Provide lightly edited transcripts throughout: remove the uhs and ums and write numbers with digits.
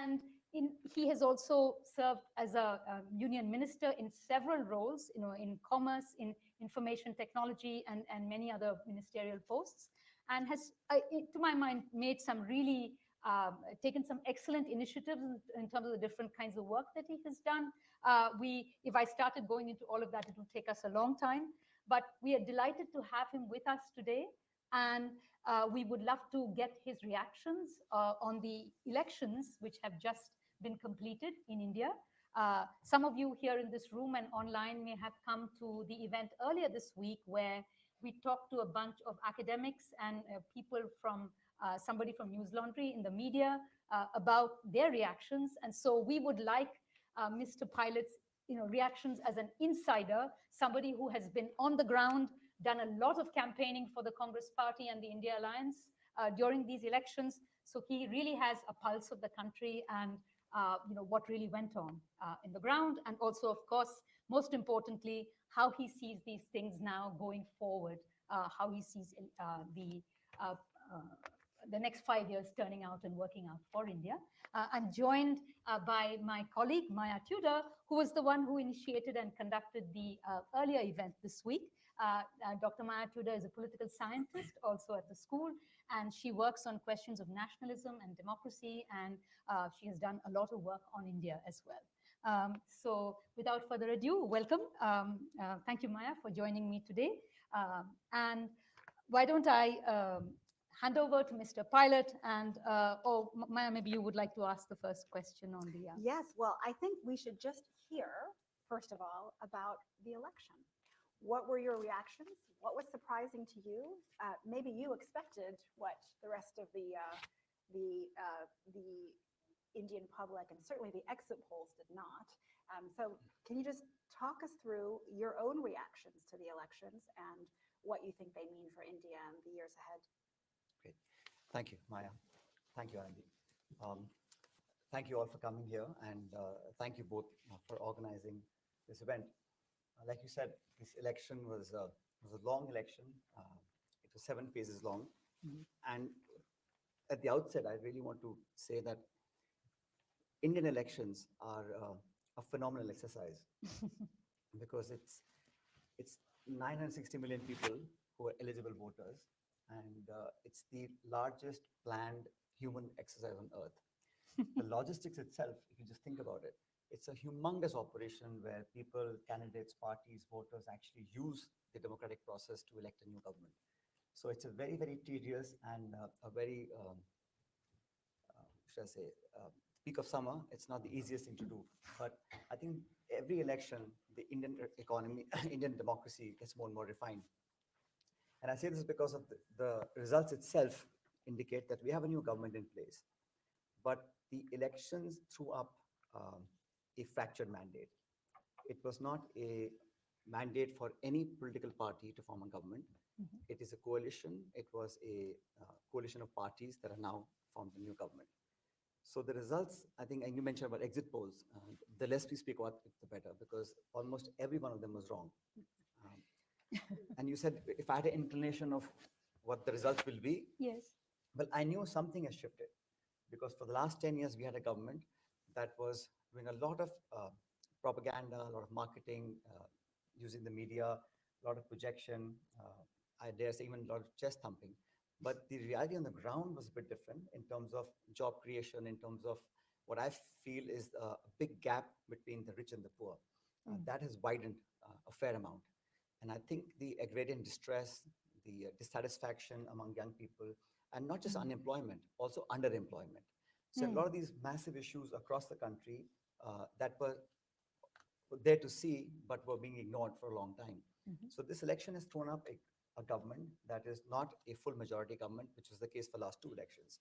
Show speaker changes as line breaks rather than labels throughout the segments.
And he has also served as a union minister in several roles, in commerce, in information technology, and many other ministerial posts, and has, to my mind, made some really taken some excellent initiatives in terms of the different kinds of work that he has done. If I started going into all of that, it would take us a long time, but we are delighted to have him with us today. And we would love to get his reactions on the elections, which have just been completed in India. Some of you here in this room and online may have come to the event earlier this week where we talked to a bunch of academics and people from somebody from News Laundry in the media about their reactions. And so we would like Mr. Pilot's reactions as an insider, somebody who has been on the ground, done a lot of campaigning for the Congress Party and the India Alliance during these elections. So he really has a pulse of the country and what really went on in the ground, and also, of course, most importantly, how he sees these things now going forward, how he sees uh, the next 5 years turning out and working out for India. I'm joined by my colleague, Maya Tudor, who was the one who initiated and conducted the earlier event this week. Dr. Maya Tudor is a political scientist also at the school, and she works on questions of nationalism and democracy, and she has done a lot of work on India as well. So without further ado, welcome. Thank you, Maya, for joining me today. And why don't I hand over to Mr. Pilot, and Maya, maybe you would like to ask the first question on the...
Yes, well, I think we should just hear, first of all, about the election. What were your reactions? What was surprising to you? Maybe you expected what the rest of the Indian public and certainly the exit polls did not. So can you just talk us through your own reactions to the elections and what you think they mean for India and the years ahead?
Great. Thank you, Maya. Thank you, Andy. Thank you all for coming here, and thank you both for organizing this event. Like you said, this election was a long election. It was 7 phases long.
Mm-hmm.
And at the outset, I really want to say that Indian elections are a phenomenal exercise because it's 960 million people who are eligible voters, and it's the largest planned human exercise on earth. The logistics itself, if you just think about it, it's a humongous operation where people, candidates, parties, voters actually use the democratic process to elect a new government. So it's a very, very tedious and a very, should I say, peak of summer. It's not the easiest thing to do. But I think every election, the Indian economy, Indian democracy gets more and more refined. And I say this because of the results itself indicate that we have a new government in place. But the elections threw up a fractured mandate. It was not a mandate for any political party to form a government.
Mm-hmm.
It is a coalition. It was a coalition of parties that are now formed a new government. So the results, I think, and you mentioned about exit polls, the less we speak about it, the better, because almost every one of them was wrong. And you said, if I had an inclination of what the results will be,
yes.
Well, I knew something has shifted, because for the last 10 years, we had a government that was doing a lot of propaganda, a lot of marketing, using the media, a lot of projection, I dare say even a lot of chest thumping. But the reality on the ground was a bit different in terms of job creation, in terms of what I feel is a big gap between the rich and the poor. That has widened a fair amount. And I think the agrarian distress, the dissatisfaction among young people, and not just unemployment, also underemployment. So a lot of these massive issues across the country that were there to see, but were being ignored for a long time.
Mm-hmm.
So this election has thrown up a government that is not a full majority government, which was the case for the last 2 elections.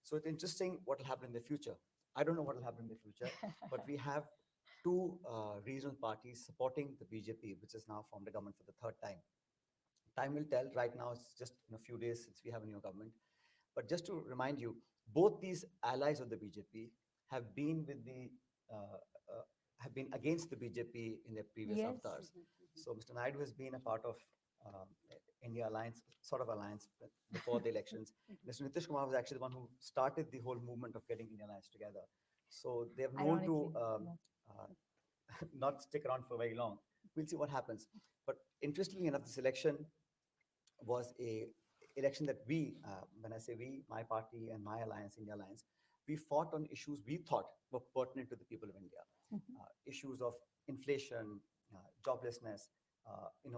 So it's interesting what will happen in the future. I don't know what will happen in the future, but we have 2 regional parties supporting the BJP, which has now formed a government for the 3rd time. Time will tell. Right now, it's just in a few days since we have a new government. But just to remind you, both these allies of the BJP have been with the have been against the BJP in their previous avatars. So Mr. Naidu has been a part of India Alliance, sort of alliance before the elections. Mr. Nitish Kumar was actually the one who started the whole movement of getting India Alliance together. So they have known to
Ironically, yeah.
uh, not stick around for very long. We'll see what happens. But interestingly enough, this election was a election that we, when I say we, my party and my alliance, India Alliance, we fought on issues we thought were pertinent to the people of India.
Mhm.
Issues of inflation, joblessness.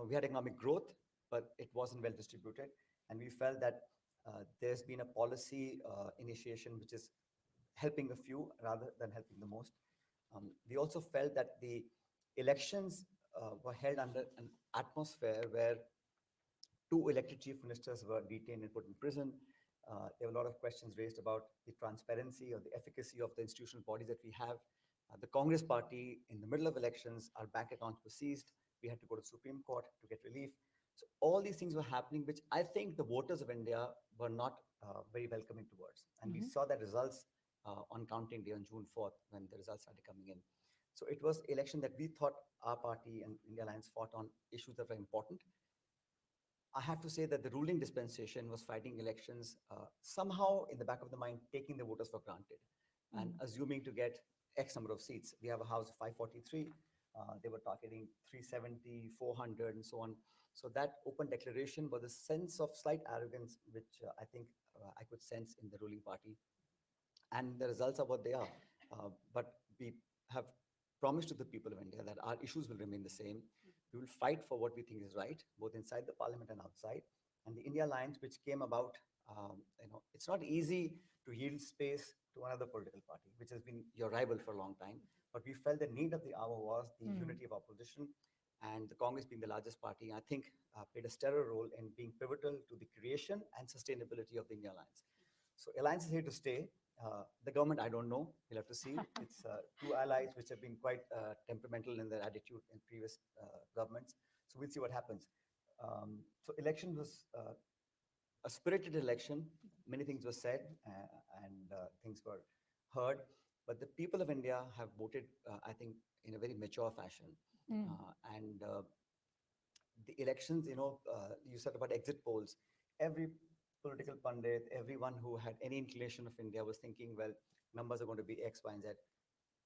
We had economic growth, but it wasn't well distributed, and we felt that there's been a policy initiation which is helping a few rather than helping the most. We also felt that the elections were held under an atmosphere where two elected chief ministers were detained and put in prison. There were a lot of questions raised about the transparency or the efficacy of the institutional bodies that we have. The Congress party, in the middle of elections, our bank accounts were seized. We had to go to the Supreme Court to get relief. So all these things were happening, which I think the voters of India were not very welcoming towards. And we
Mhm.
saw the results on counting day on June 4th when the results started coming in. So it was election that we thought our party and India Alliance fought on issues that were important. I have to say that the ruling dispensation was fighting elections, somehow in the back of the mind, taking the voters for granted and
Mm.
assuming to get X number of seats. We have a house of 543. They were targeting 370, 400, and so on. So that open declaration was a sense of slight arrogance, which I think I could sense in the ruling party, and the results are what they are. But we have promised to the people of India that our issues will remain the same. We will fight for what we think is right, both inside the parliament and outside. And the India Alliance, which came about, it's not easy to yield space to another political party, which has been your rival for a long time. But we felt the need of the hour was the
Mm.
unity of opposition. And the Congress, being the largest party, I think played a stellar role in being pivotal to the creation and sustainability of the India Alliance. So Alliance is here to stay. The government, I don't know. We'll have to see. It's two allies which have been quite temperamental in their attitude in previous governments. So we'll see what happens. So election was a spirited election. Many things were said and things were heard. But the people of India have voted, I think, in a very mature fashion.
Mm.
And the elections, you said about exit polls. Every political pundit, everyone who had any inclination of India was thinking, well, numbers are going to be X, Y, and Z.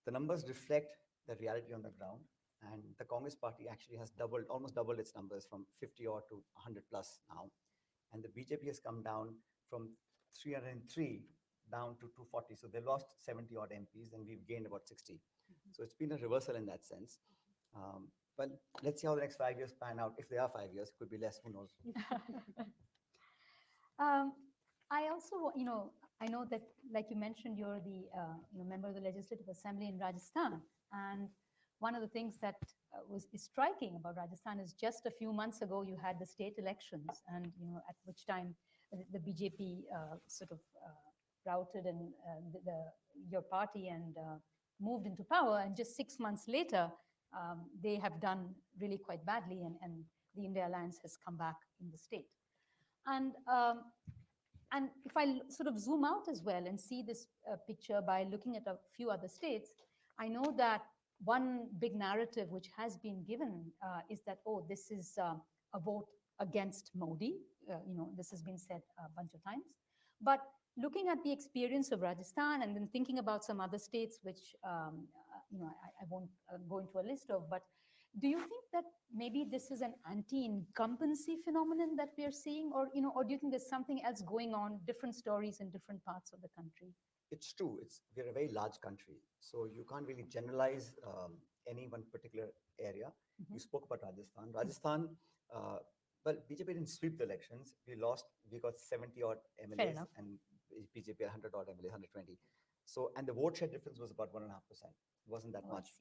The numbers reflect the reality on the ground. And the Congress party actually has almost doubled its numbers from 50 odd to 100 plus now. And the BJP has come down from 303 down to 240. So they lost 70 odd MPs and we've gained about 60. So it's been a reversal in that sense. Well, let's see how the next 5 years pan out. If they are 5 years, could be less, who knows?
Um, I also, I know that, like you mentioned, you're the member of the Legislative Assembly in Rajasthan, and one of the things that is striking about Rajasthan is just a few months ago you had the state elections, and at which time the BJP sort of routed and your party and moved into power, and just 6 months later they have done really quite badly, and the India Alliance has come back in the state. And if I sort of zoom out as well and see this picture by looking at a few other states, I know that one big narrative which has been given is that, oh, this is a vote against Modi. This has been said a bunch of times. But looking at the experience of Rajasthan and then thinking about some other states, which I won't go into a list of, but do you think that maybe this is an anti-incumbency phenomenon that we are seeing, or do you think there's something else going on, different stories in different parts of the country?
It's true. We're a very large country, so you can't really generalize any one particular area. You spoke about Rajasthan. Rajasthan, uh, well, BJP didn't sweep the elections. We lost. We got 70 odd
Fair
MLAs,
enough.
and BJP 100 odd MLAs, 120. So, and the vote share difference was about 1.5%. It wasn't that
Oh, I
much.
see.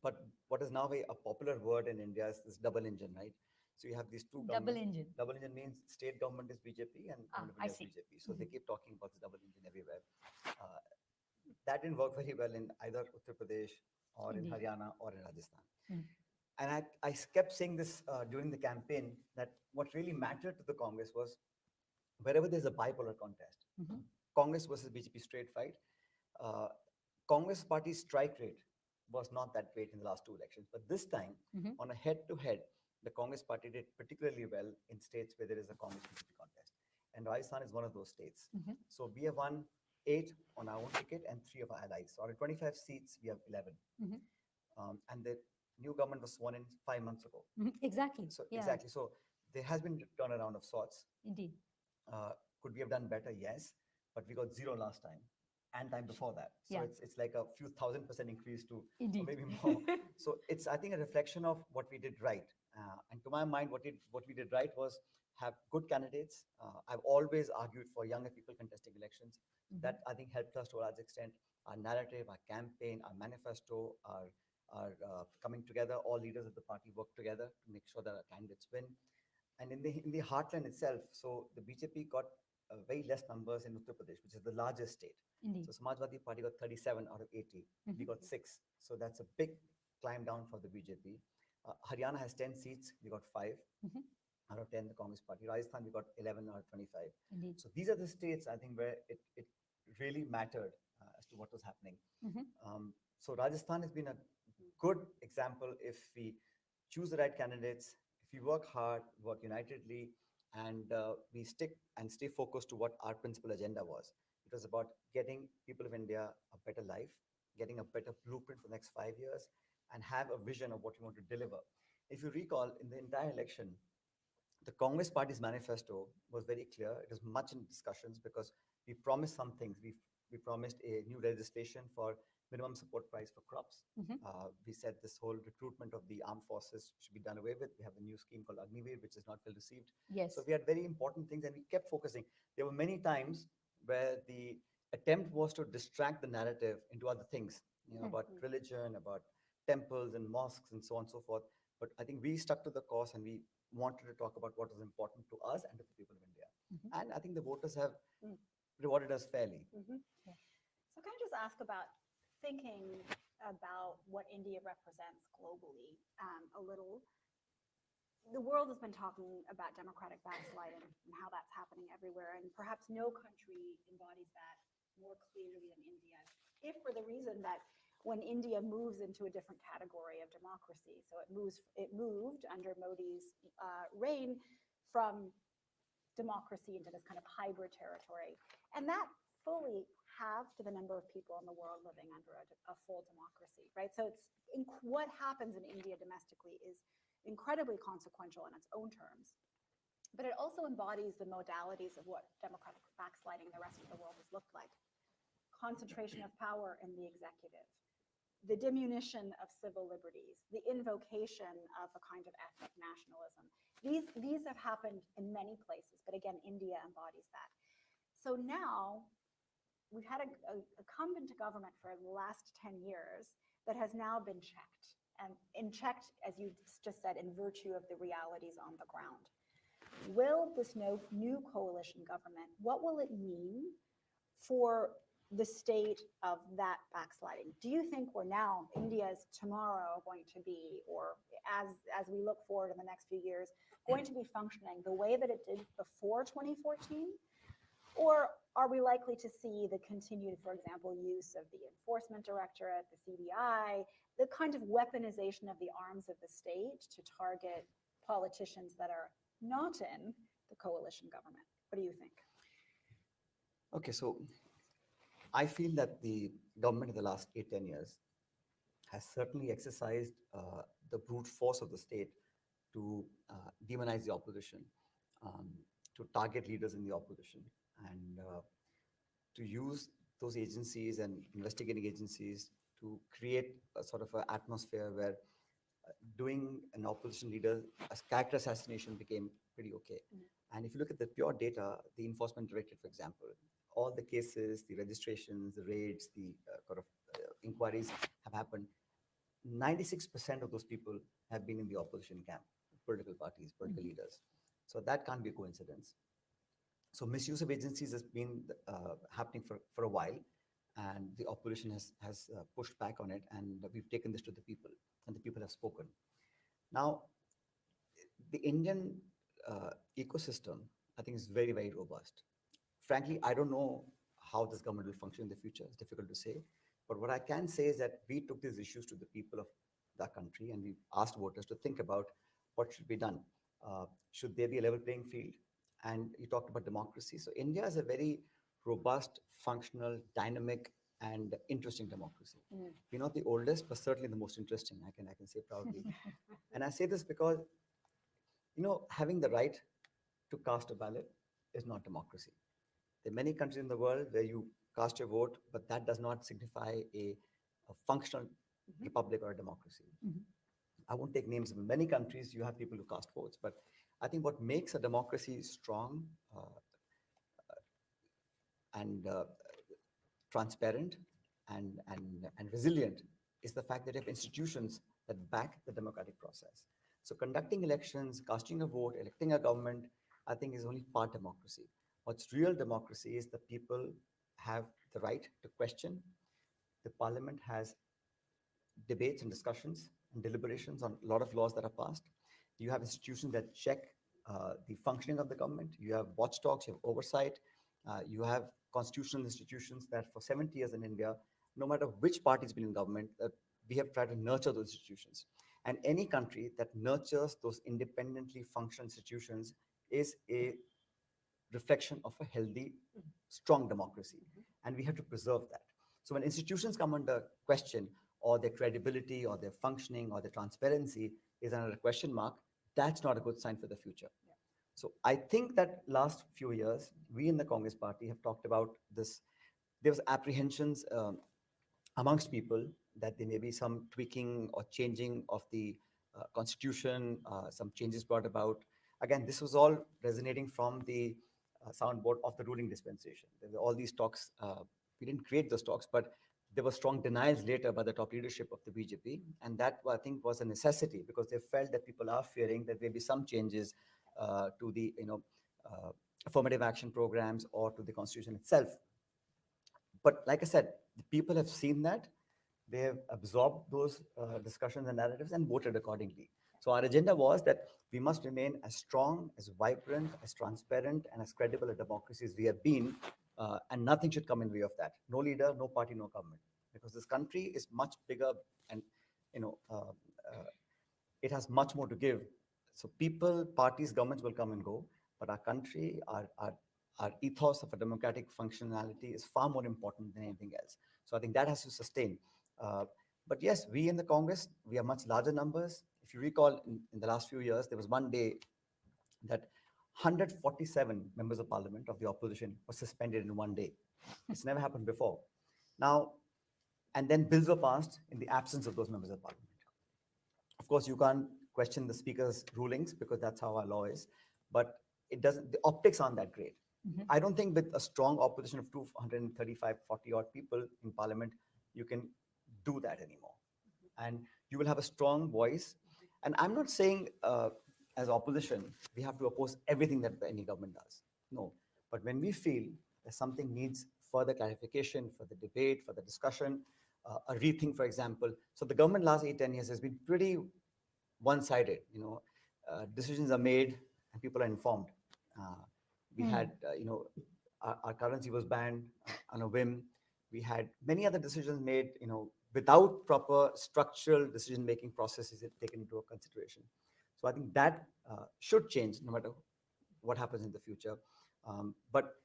But what is now a popular word in India is this double engine, right? So you have these two
Double
governments.
engine.
Double engine means state government is BJP and government of
I
India is
see.
BJP. So they keep talking about the double engine everywhere. Uh, that didn't work very well in either Uttar Pradesh or in
Indeed.
Haryana or in Rajasthan.
Mm.
And I kept saying this during the campaign that what really mattered to the Congress was wherever there's a bipolar contest,
Mhm.
Congress versus BJP straight fight, uh, Congress party's strike rate was not that great in the last two elections. But this time,
Mhm.
on a head-to-head, the Congress party did particularly well in states where there is a Congress BJP contest. And Rajasthan is one of those states.
Mhm.
So we have won 8 on our own ticket and 3 of our allies. So out of 25 seats, we have 11.
Mhm.
And the new government was sworn in 5 months ago.
Exactly.
So
Yeah,
exactly. So there has been a turnaround of sorts.
indeed.
Uh, could we have done better? Yes, but we got zero last time and time before that. So
Yeah.
it's like a few 1,000% increase to, or
Indeed.
maybe more. So it's, I think, a reflection of what we did right. And to my mind, what we did right was have good candidates. I've always argued for younger people contesting elections.
Mhm.
That, I think, helped us to a large extent. Our narrative, our campaign, our manifesto, our coming together. All leaders of the party work together to make sure that our candidates win. And in the heartland itself, so the BJP got very less numbers in Uttar Pradesh, which is the largest state.
Indeed.
So Samajwadi Party got 37 out of 80. We
Mhm.
got 6. So that's a big climb down for the BJP. Haryana has 10 seats. We got 5
Mhm.
out of 10, the Congress Party. Rajasthan, we got 11 out of 25.
Indeed.
So these are the states, I think, where it really mattered as to what was happening.
Mhm.
So Rajasthan has been a good example. If we choose the right candidates, if we work hard, work unitedly, and we stick and stay focused to what our principal agenda was. It was about getting people of India a better life, getting a better blueprint for the next 5 years, and have a vision of what we want to deliver. If you recall, in the entire election, the Congress Party's manifesto was very clear. It was much in discussions because we promised some things. We promised a new legislation for minimum support price for crops.
Mhm.
We said this whole recruitment of the armed forces should be done away with. We have a new scheme called Agniveer, which is not well received. So
Yes.
we had very important things and we kept focusing. There were many times where the attempt was to distract the narrative into other things, about religion, about temples and mosques and so on and so forth. But I think we stuck to the course and we wanted to talk about what was important to us and to the people of India.
Mhm.
And I think the voters have
Mm.
rewarded us fairly.
Yeah.
So can I just ask about thinking about what India represents globally a little? The world has been talking about democratic backsliding and how that's happening everywhere, and perhaps no country embodies that more clearly than India. If for the reason that when India moves into a different category of democracy, so it moved under Modi's reign from democracy into this kind of hybrid territory, and that fully halved the number of people in the world living under a full democracy, right? So what happens in India domestically is incredibly consequential in its own terms, but it also embodies the modalities of what democratic backsliding in the rest of the world has looked like. Concentration of power in the executive, the diminution of civil liberties, the invocation of a kind of ethnic nationalism. These have happened in many places, but again, India embodies that. So now we've had a incumbent government for the last 10 years that has now been checked, and checked, as you just said, in virtue of the realities on the ground. Will this new coalition government, what will it mean for the state of that backsliding? Do you think we're now, India's tomorrow, going to be, or as we look forward in the next few years, going to be functioning the way that it did before 2014? Or are we likely to see the continued, for example, use of the Enforcement Directorate, the CBI, the kind of weaponization of the arms of the state to target politicians that are not in the coalition government? What do you think?
Okay, so I feel that the government in the last 8, 10 years has certainly exercised the brute force of the state to demonize the opposition, um, to target leaders in the opposition, and to use those agencies and investigating agencies to create a sort of an atmosphere where doing an opposition leader as character assassination became pretty okay. And if you look at the pure data, the enforcement directorate, for example, all the cases, the registrations, the raids, the inquiries have happened. 96% of those people have been in the opposition camp, political parties, political leaders. So that can't be a coincidence. So misuse of agencies has been happening for a while, and the opposition has pushed back on it, and we've taken this to the people, and the people have spoken. Now, the Indian ecosystem, I think, is very, very robust. Frankly, I don't know how this government will function in the future. It's difficult to say. But what I can say is that we took these issues to the people of the country and we asked voters to think about what should be done. Should there be a level playing field? And you talked about democracy. So India is a very robust, functional, dynamic, and interesting democracy.
Mm.
We're not the oldest, but certainly the most interesting. I can say proudly. And I say this because having the right to cast a ballot is not democracy. There are many countries in the world where you cast your vote, but that does not signify a functional
Mhm.
republic or a democracy.
Mhm.
I won't take names. In many countries, you have people who cast votes, but I think what makes a democracy strong and transparent and resilient is the fact that you have institutions that back the democratic process. So conducting elections, casting a vote, electing a government, I think is only part democracy. What's real democracy is the people have the right to question. The parliament has debates and discussions and deliberations on a lot of laws that are passed. You have institutions that check the functioning of the government. You have watchdogs, you have oversight. You have constitutional institutions that for 70 years in India, no matter which party's been in government, we have tried to nurture those institutions. And any country that nurtures those independently functional institutions is a reflection of a healthy, strong democracy. And we have to preserve that. So when institutions come under question, or their credibility, or their functioning, or their transparency is under a question mark, that's not a good sign for the future. So I think that last few years, we in the Congress party have talked about this. There was apprehensions amongst people that there may be some tweaking or changing of the constitution, some changes brought about. Again, this was all resonating from the soundboard of the ruling dispensation. There were all these talks. We didn't create those talks, but there were strong denials later by the top leadership of the BJP, and that I think was a necessity because they felt that people are fearing that there may be some changes to the affirmative action programs or to the constitution itself. But like I said, the people have seen that, they have absorbed those discussions and narratives and voted accordingly. So our agenda was that we must remain as strong, as vibrant, as transparent, and as credible a democracy as we have been, and nothing should come in way of that. No leader, no party, no government, because this country is much bigger, and you know uh, uh, it has much more to give. So people, parties, governments will come and go, but our country, our ethos of a democratic functionality is far more important than anything else. So I think that has to sustain. Uh, but yes, we in the Congress, we have much larger numbers. If you recall, in the last few years, there was one day that 147 members of parliament of the opposition were suspended in one day. It's never happened before. Now, and then bills were passed in the absence of those members of parliament. Of course, you can't question the speaker's rulings because that's how our law is, but it doesn't, the optics aren't that great.
Mhm.
I don't think with a strong opposition of 235, 40 odd people in parliament, you can do that anymore. And you will have a strong voice. And I'm not saying as opposition, we have to oppose everything that any government does. No. But when we feel that something needs further clarification, further debate, further discussion, a rethink, for example. So the government last 8, 10 years has been pretty one-sided. Decisions are made and people are informed. Uh, we
Hmm.
had, our currency was banned on a whim. We had many other decisions made, without proper structural decision-making processes taken into consideration. So I think that should change no matter what happens in the future. But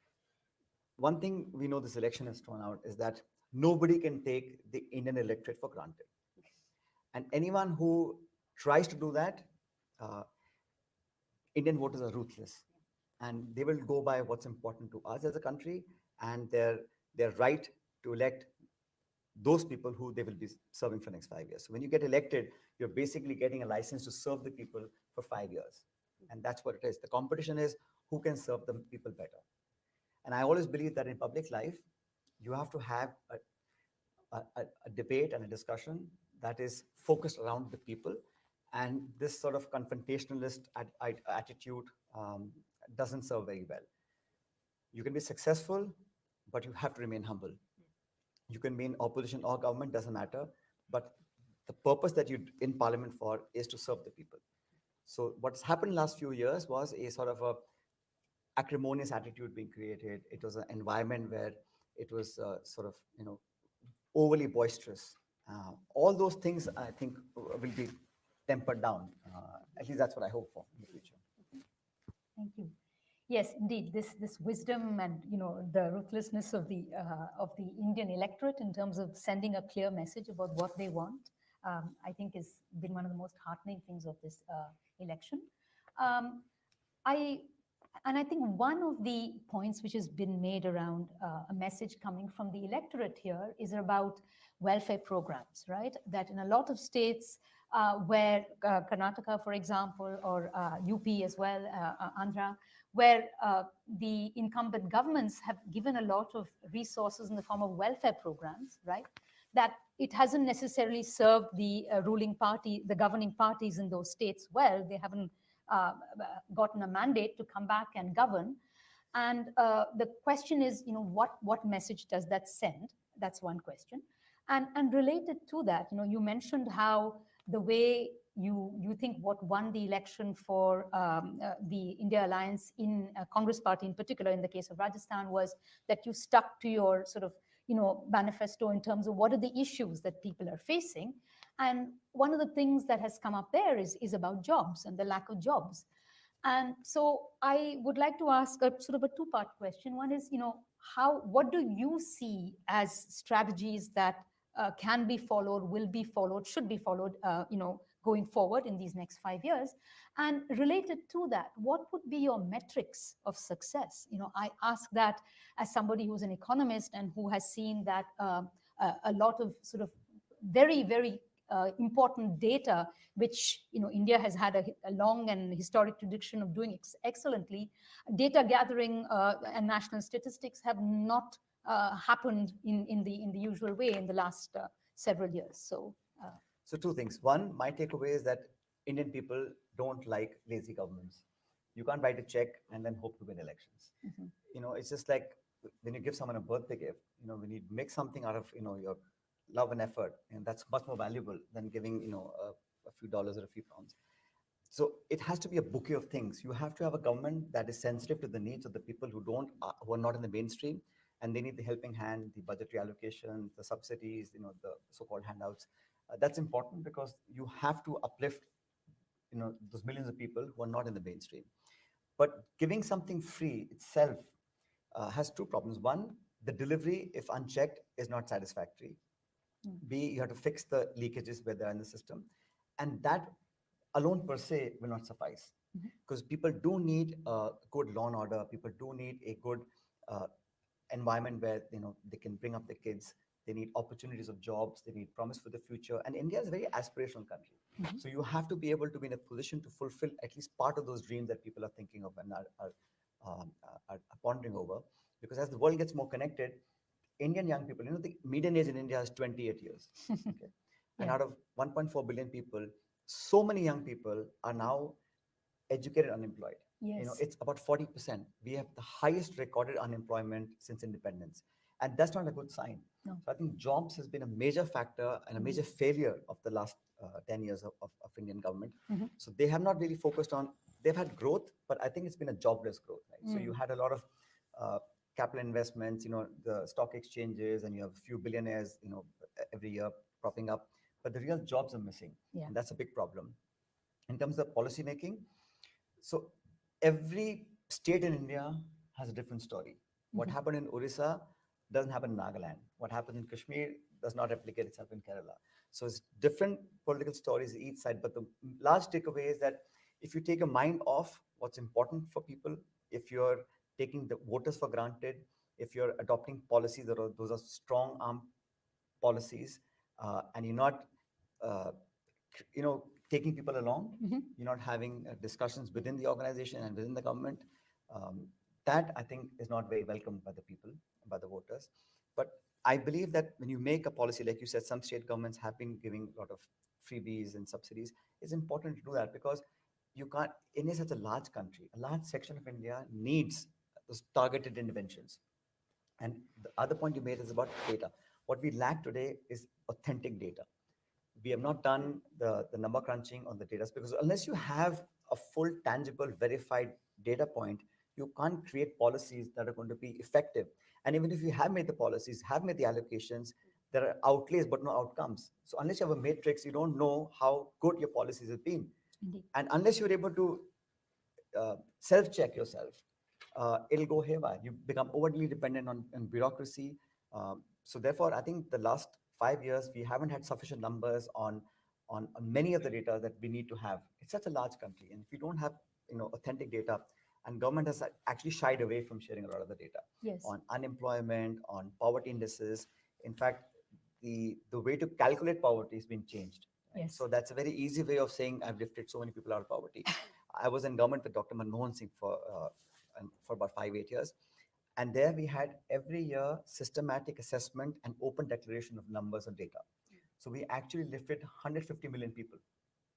one thing we know this election has thrown out is that nobody can take the Indian electorate for granted. And anyone who tries to do that, uh, Indian voters are ruthless, and they will go by what's important to us as a country and their right to elect those people who they will be serving for the next 5 years. So when you get elected, you're basically getting a license to serve the people for 5 years, and that's what it is. The competition is who can serve the people better. And I always believe that in public life, you have to have a debate and a discussion that is focused around the people. And this sort of confrontationalist attitude doesn't serve very well. You can be successful, but you have to remain humble. You can be in opposition or government, doesn't matter. But the purpose that you're in parliament for is to serve the people. So what's happened last few years was a sort of a acrimonious attitude being created. It was an environment where it was sort of, overly boisterous. All those things, I think, will be tempered down. At least that's what I hope for in the future.
Thank you. Yes, indeed. This wisdom and the ruthlessness of the Indian electorate in terms of sending a clear message about what they want, I think has been one of the most heartening things of this election. Um, I and I think one of the points which has been made around a message coming from the electorate here is about welfare programs, right? That in a lot of states where Karnataka, for example, or UP as well, Andhra, where the incumbent governments have given a lot of resources in the form of welfare programs, right? That it hasn't necessarily served the ruling party, the governing parties in those states well. They haven't uh, gotten a mandate to come back and govern. And the question is, what message does that send? That's one question. And related to that, you mentioned how the way you think what won the election for the India Alliance in Congress Party in particular, in the case of Rajasthan, was that you stuck to your sort of manifesto in terms of what are the issues that people are facing. And one of the things that has come up there is about jobs and the lack of jobs. And so I would like to ask a sort of a two-part question. One is, what do you see as strategies that can be followed, will be followed, should be followed, going forward in these next 5 years? And related to that, what would be your metrics of success? I ask that as somebody who's an economist and who has seen that a lot of sort of very, very important data, which India has had a long and historic tradition of doing excellently. Data gathering and national statistics have not happened in the usual way in the last several years. Uh,
So two things. One, my takeaway is that Indian people don't like lazy governments. You can't write a check and then hope to win elections.
mhm.
It's just like when you give someone a birthday gift. When you make something out of your love and effort, and that's much more valuable than giving a few dollars or a few pounds. So it has to be a bouquet of things. You have to have a government that is sensitive to the needs of the people who are not in the mainstream, and they need the helping hand, the budgetary allocations, the subsidies, the so-called handouts. That's important because you have to uplift those millions of people who are not in the mainstream. But giving something free itself has two problems. One, the delivery, if unchecked, is not satisfactory.
Mm.
B, you have to fix the leakages where they're in the system. And that alone per se will not suffice.
Mhm.
Because people do need a good law and order. People do need a good uh, environment where they can bring up their kids. They need opportunities of jobs. They need promise for the future. And India is a very aspirational country.
Mhm.
So you have to be able to be in a position to fulfill at least part of those dreams that people are thinking of and are pondering over. Because as the world gets more connected, Indian young people, the median age in India is 28 years. Okay. And
Yeah.
out of 1.4 billion people, so many young people are now educated unemployed.
Yes.
It's about 40%. We have the highest recorded unemployment since independence. And that's not a good sign.
No.
So I think jobs has been a major factor and a major failure of the last 10 years of Indian government.
Mhm.
So they have not really focused on, they've had growth, but I think it's been a jobless growth, right? So you
Mm.
had a lot of uh, capital investments, the stock exchanges, and you have a few billionaires, every year propping up, but the real jobs are missing.
Yeah.
And that's a big problem. In terms of policy making, so every state in India has a different story. What
Mhm.
happened in Orissa doesn't happen in Nagaland. What happened in Kashmir does not replicate itself in Kerala. So it's different political stories each side. But the large takeaway is that if you take your mind off what's important for people, if you're taking the voters for granted, if you're adopting policies those are strong arm policies, and you're not uh, taking people along,
Mhm.
you're not having discussions within the organization and within the government, um, that I think is not very welcomed by the people, by the voters. But I believe that when you make a policy, like you said, some state governments have been giving a lot of freebies and subsidies. It's important to do that because you can't, India is such a large country, a large section of India needs those targeted interventions. And the other point you made is about data. What we lack today is authentic data. We have not done the number crunching on the data because unless you have a full, tangible, verified data point, you can't create policies that are going to be effective. And even if you have made the policies, have made the allocations, there are outlays but no outcomes. So unless you have a matrix, you don't know how good your policies have been.
Indeed.
And unless you're able to self-check yourself, it'll go haywire. You become overly dependent on bureaucracy. So therefore, I think the last 5 years we haven't had sufficient numbers on many of the data that we need to have. It's such a large country, and if you don't have authentic data, and government has actually shied away from sharing a lot of the data
Yes.
on unemployment, on poverty indices. In fact, the way to calculate poverty has been changed. Right?
Yes.
So that's a very easy way of saying I've lifted so many people out of poverty. I was in government with Dr. Manmohan Singh for about 5 8 years, and there we had every year systematic assessment and open declaration of numbers and data. So we actually lifted 150 million people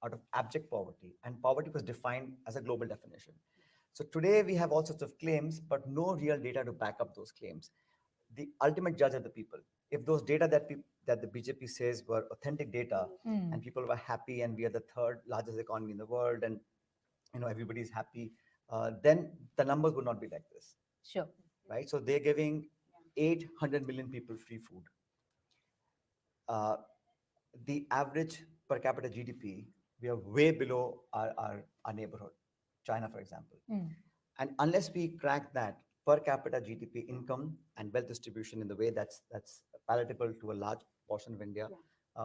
out of abject poverty, and poverty was defined as a global definition. So today we have all sorts of claims, but no real data to back up those claims. The ultimate judge are the people. If those data that the BJP says were authentic data,
Mm.
and people were happy, and we are the third largest economy in the world, and everybody's happy, then the numbers would not be like this,
Sure.
right? So they're giving 800 million people free food. Uh, the average per capita GDP, we are way below our neighborhood, China, for example.
Mm.
And unless we crack that per capita GDP income and wealth distribution in the way that's palatable to a large portion of India,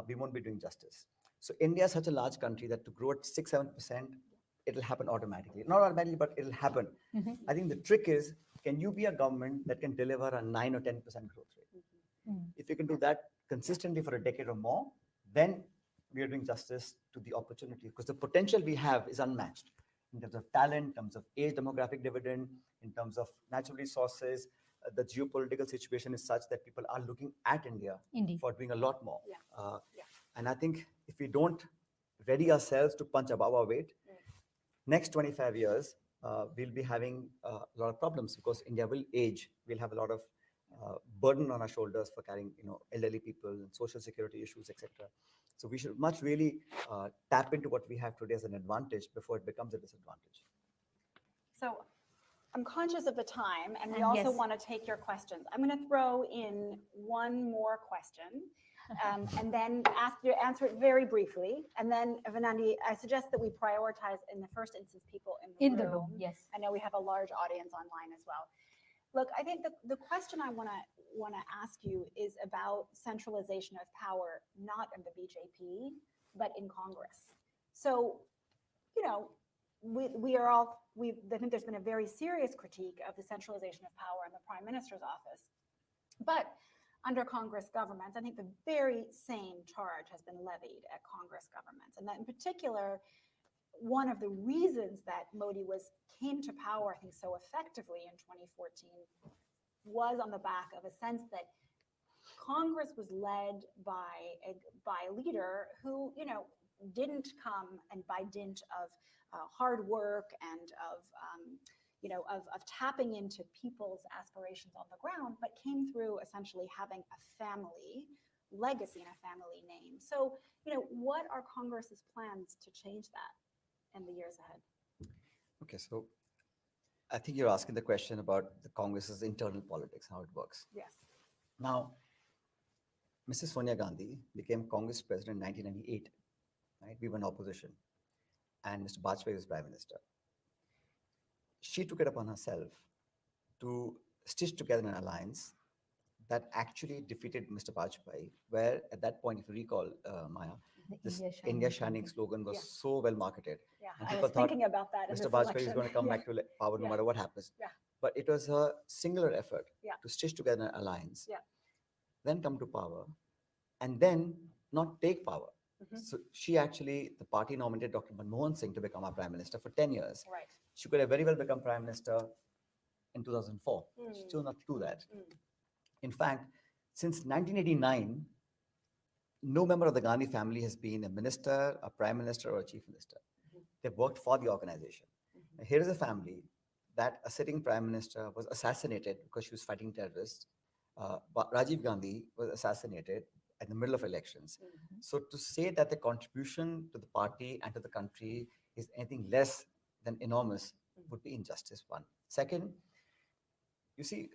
we won't be doing justice. So India is such a large country that to grow at 6 7%, it'll happen automatically. Not automatically, but it'll happen.
Mhm.
I think the trick is, can you be a government that can deliver a 9 or 10% growth rate?
Mm.
If you can do that consistently for a decade or more, then we are doing justice to the opportunity, because the potential we have is unmatched in terms of talent, in terms of age demographic dividend, in terms of natural resources. The geopolitical situation is such that people are looking at India
Indeed.
for doing a lot more.
Yeah. Yeah.
And I think if we don't ready ourselves to punch above our weight, next 25 years, we'll be having a lot of problems, because India will age. We'll have a lot of burden on our shoulders for carrying, elderly people and social security issues, etc. So we should much really tap into what we have today as an advantage before it becomes a disadvantage.
So I'm conscious of the time, and we
And
also
yes.
want to take your questions. I'm going to throw in one more question, and then ask you to answer it very briefly. And then, Vanandi, I suggest that we prioritize in the first instance people
In the room, yes.
I know we have a large audience online as well. Look, I think the question I want to ask you is about centralization of power, not in the BJP, but in Congress. So, I think there's been a very serious critique of the centralization of power in the Prime Minister's office. But under Congress governments, I think the very same charge has been levied at Congress governments. And that in particular, one of the reasons that Modi came to power, I think, so effectively in 2014 was on the back of a sense that Congress was led by a leader who, didn't come and by dint of hard work and of tapping into people's aspirations on the ground, but came through essentially having a family legacy and a family name. So, what are Congress's plans to change that in the years ahead?
Okay, so I think you're asking the question about the Congress's internal politics, how it works.
Yes.
Now, Mrs. Sonia Gandhi became Congress president in 1998. Right? We were in opposition, and Mr. Bajpayee was prime minister. She took it upon herself to stitch together an alliance that actually defeated Mr. Bajpayee, where at that point, if you recall, Maya, this India Shining slogan was so well marketed.
Yeah,
And
I
people
was
thought
thinking about that in
Mr.
this
Bajpayee
election.
is going to come back to power no matter what happens.
Yeah.
But it was her singular effort
Yeah.
to stitch together an alliance,
Yeah.
then come to power, and then not take power. So she actually, the party nominated Dr. Manmohan Singh to become our prime minister for 10 years.
Right.
She could have very well become prime minister in 2004. She chose not to do that. In fact, since 1989, no member of the Gandhi family has been a minister, a prime minister, or a chief minister. They've worked for the organization. Now, here is a family that a sitting prime minister was assassinated because she was fighting terrorists. But Rajiv Gandhi was assassinated in the middle of elections. So to say that the contribution to the party and to the country is anything less than enormous would be injustice, one. Second, you see,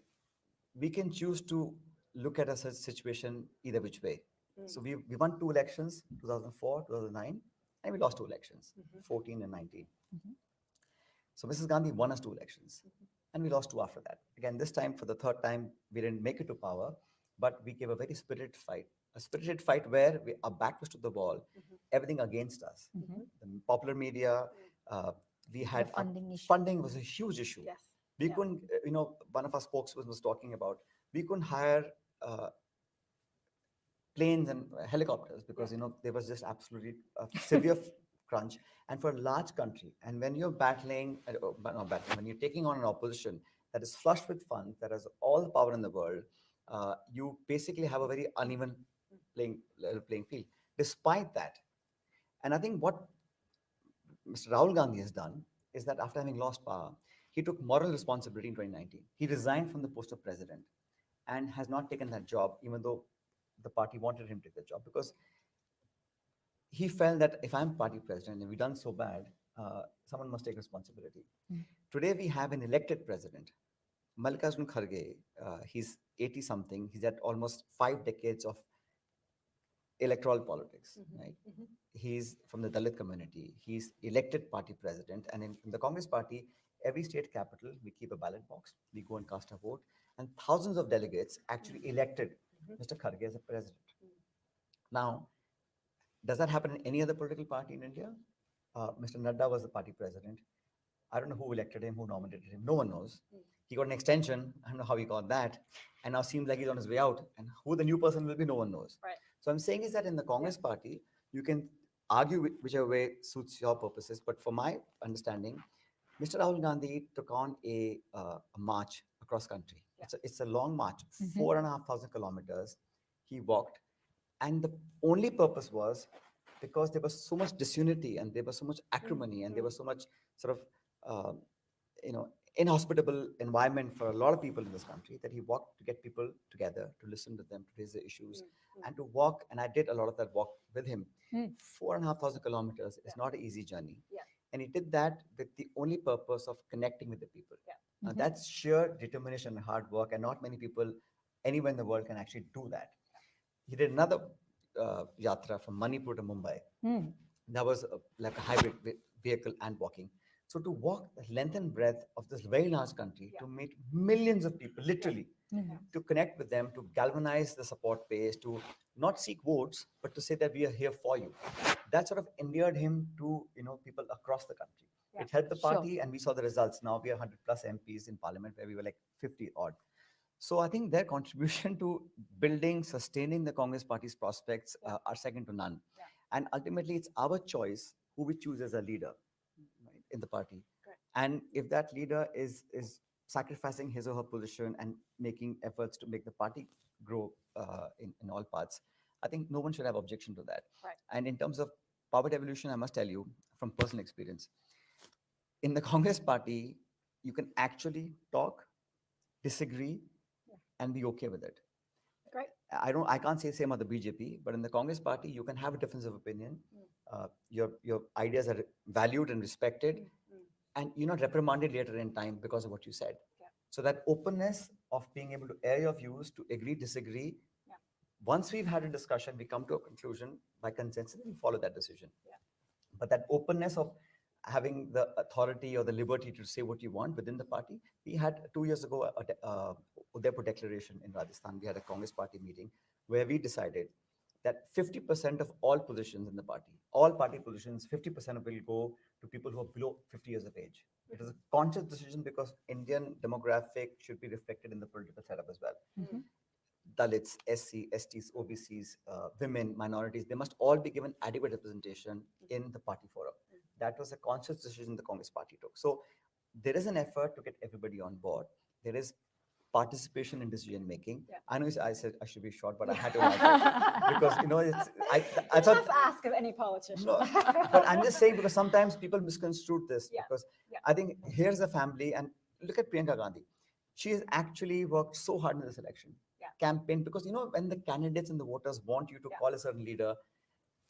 we can choose to look at a such situation either which way. So we won two elections, 2004, 2009, and we lost two elections, 14 and 19. So Mrs. Gandhi won us two elections. and we lost two after that. Again, this time for the third time, we didn't make it to power, but we gave a very spirited fight. A spirited fight where our back was to the wall, everything against us. The popular media, uh, we had
funding issue.
funding was a huge issue.
Yes.
We
Yeah.
couldn't, one of our spokespersons was talking about, we couldn't hire uh, planes and helicopters because there was just absolutely a severe crunch. And for a large country, and when you're battling, not battling, when you're taking on an opposition that is flushed with funds, that has all the power in the world, you basically have a very uneven playing field. Despite that, and I think what Mr. Rahul Gandhi has done is that after having lost power, he took moral responsibility in 2019. He resigned from the post of president and has not taken that job, even though the party wanted him to take the job, because he felt that if I'm party president and we've done so bad, someone must take responsibility. Today we have an elected president, Mallikarjun Kharge. He's 80 something. He's had almost 5 decades of electoral politics, right? He's from the Dalit community. He's elected party president. And in the Congress party, every state capital, we keep a ballot box. We go and cast a vote. And thousands of delegates actually elected Mr. Kharge as a president. Now, does that happen in any other political party in India? Mr. Nadda was the party president. I don't know who elected him, who nominated him. No one knows. He got an extension. I don't know how he got that. And now seems like he's on his way out. And who the new person will be, no one knows.
Right.
So I'm saying is that in the Congress party, you can argue whichever way suits your purposes. But for my understanding, Mr. Rahul Gandhi took on a march across country.
Yeah.
It's a long march, 4,500 kilometers. He walked. And the only purpose was because there was so much disunity and there was so much acrimony and there was so much sort of, inhospitable environment for a lot of people in this country that he walked to get people together, to listen to them, to raise their issues, and to walk. And I did a lot of that walk with him. 4,500 kilometers is not an easy journey.
Yeah.
And he did that with the only purpose of connecting with the people.
Yeah.
Now, that's sheer determination and hard work, and not many people anywhere in the world can actually do that. He did another yatra from Manipur to Mumbai. That was like a hybrid vehicle and walking. So to walk the length and breadth of this very large country, to meet millions of people, literally, to connect with them, to galvanize the support base, to not seek votes, but to say that we are here for you. That sort of endeared him to people across the country.
Yeah.
It helped the party, and we saw the results. Now we are 100 plus MPs in parliament, where we were like 50 odd. So I think their contribution to building, sustaining the Congress party's prospects are second to none.
Yeah.
And ultimately, it's our choice who we choose as a leader, right, in the party.
Correct.
And if that leader is sacrificing his or her position and making efforts to make the party grow in all parts, I think no one should have objection to that.
Right.
And in terms of power devolution, I must tell you from personal experience, in the Congress party, you can actually talk, disagree, and be okay with it.
Great.
I can't say the same about the BJP, but in the Congress party, you can have a difference of opinion. Your ideas are valued and respected, and you're not reprimanded later in time because of what you said.
Yeah.
So that openness of being able to air your views, to agree, disagree.
Yeah.
Once we've had a discussion, we come to a conclusion by consensus, and we follow that decision.
Yeah.
But that openness of having the authority or the liberty to say what you want within the party. We had 2 years ago a Udaipur declaration in Rajasthan. We had a Congress party meeting where we decided that 50% of all positions in the party, all party positions, 50% will go to people who are below 50 years of age. It is a conscious decision because Indian demographic should be reflected in the political setup as well. Dalits, SC, STs, OBCs, women, minorities, they must all be given adequate representation in the party forum. That was a conscious decision the Congress party took. So there is an effort to get everybody on board. There is participation in decision making.
Yeah.
I know I said I should be short, but I had to elaborate because I thought
Just ask of any politician.
no, but I'm just saying because sometimes people misconstrued this
Yeah.
because
Yeah.
I think here's a family and look at Priyanka Gandhi. She has actually worked so hard in this election.
Yeah.
Campaign because when the candidates and the voters want you to
Yeah.
call a certain leader,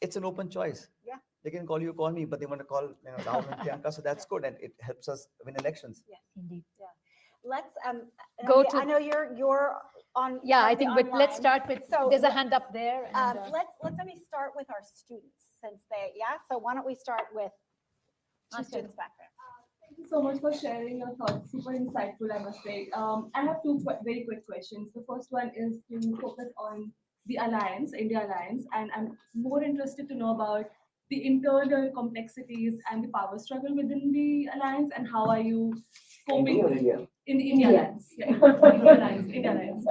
it's an open choice.
Yeah.
They can call you, call me, but they want to call Rahul and Priyanka, so that's good and it helps us win elections.
Yes.
Indeed.
Let's
Go
Nadia,
to-
I know you're on.
Yeah, I
currently
think let's
online.
start with,
So
there's a hand up there. And,
Let's let me start with our students since they So why don't we start with two
Awesome.
students back there?
Thank Thank you so much for sharing your thoughts. Super insightful, I must say. I have two very quick questions. The first one is to focus on the alliance, India alliance, and I'm more interested to know about the internal complexities and the power struggle within the alliance, and how are you coping in the India alliance? Yeah, India alliance, India alliance.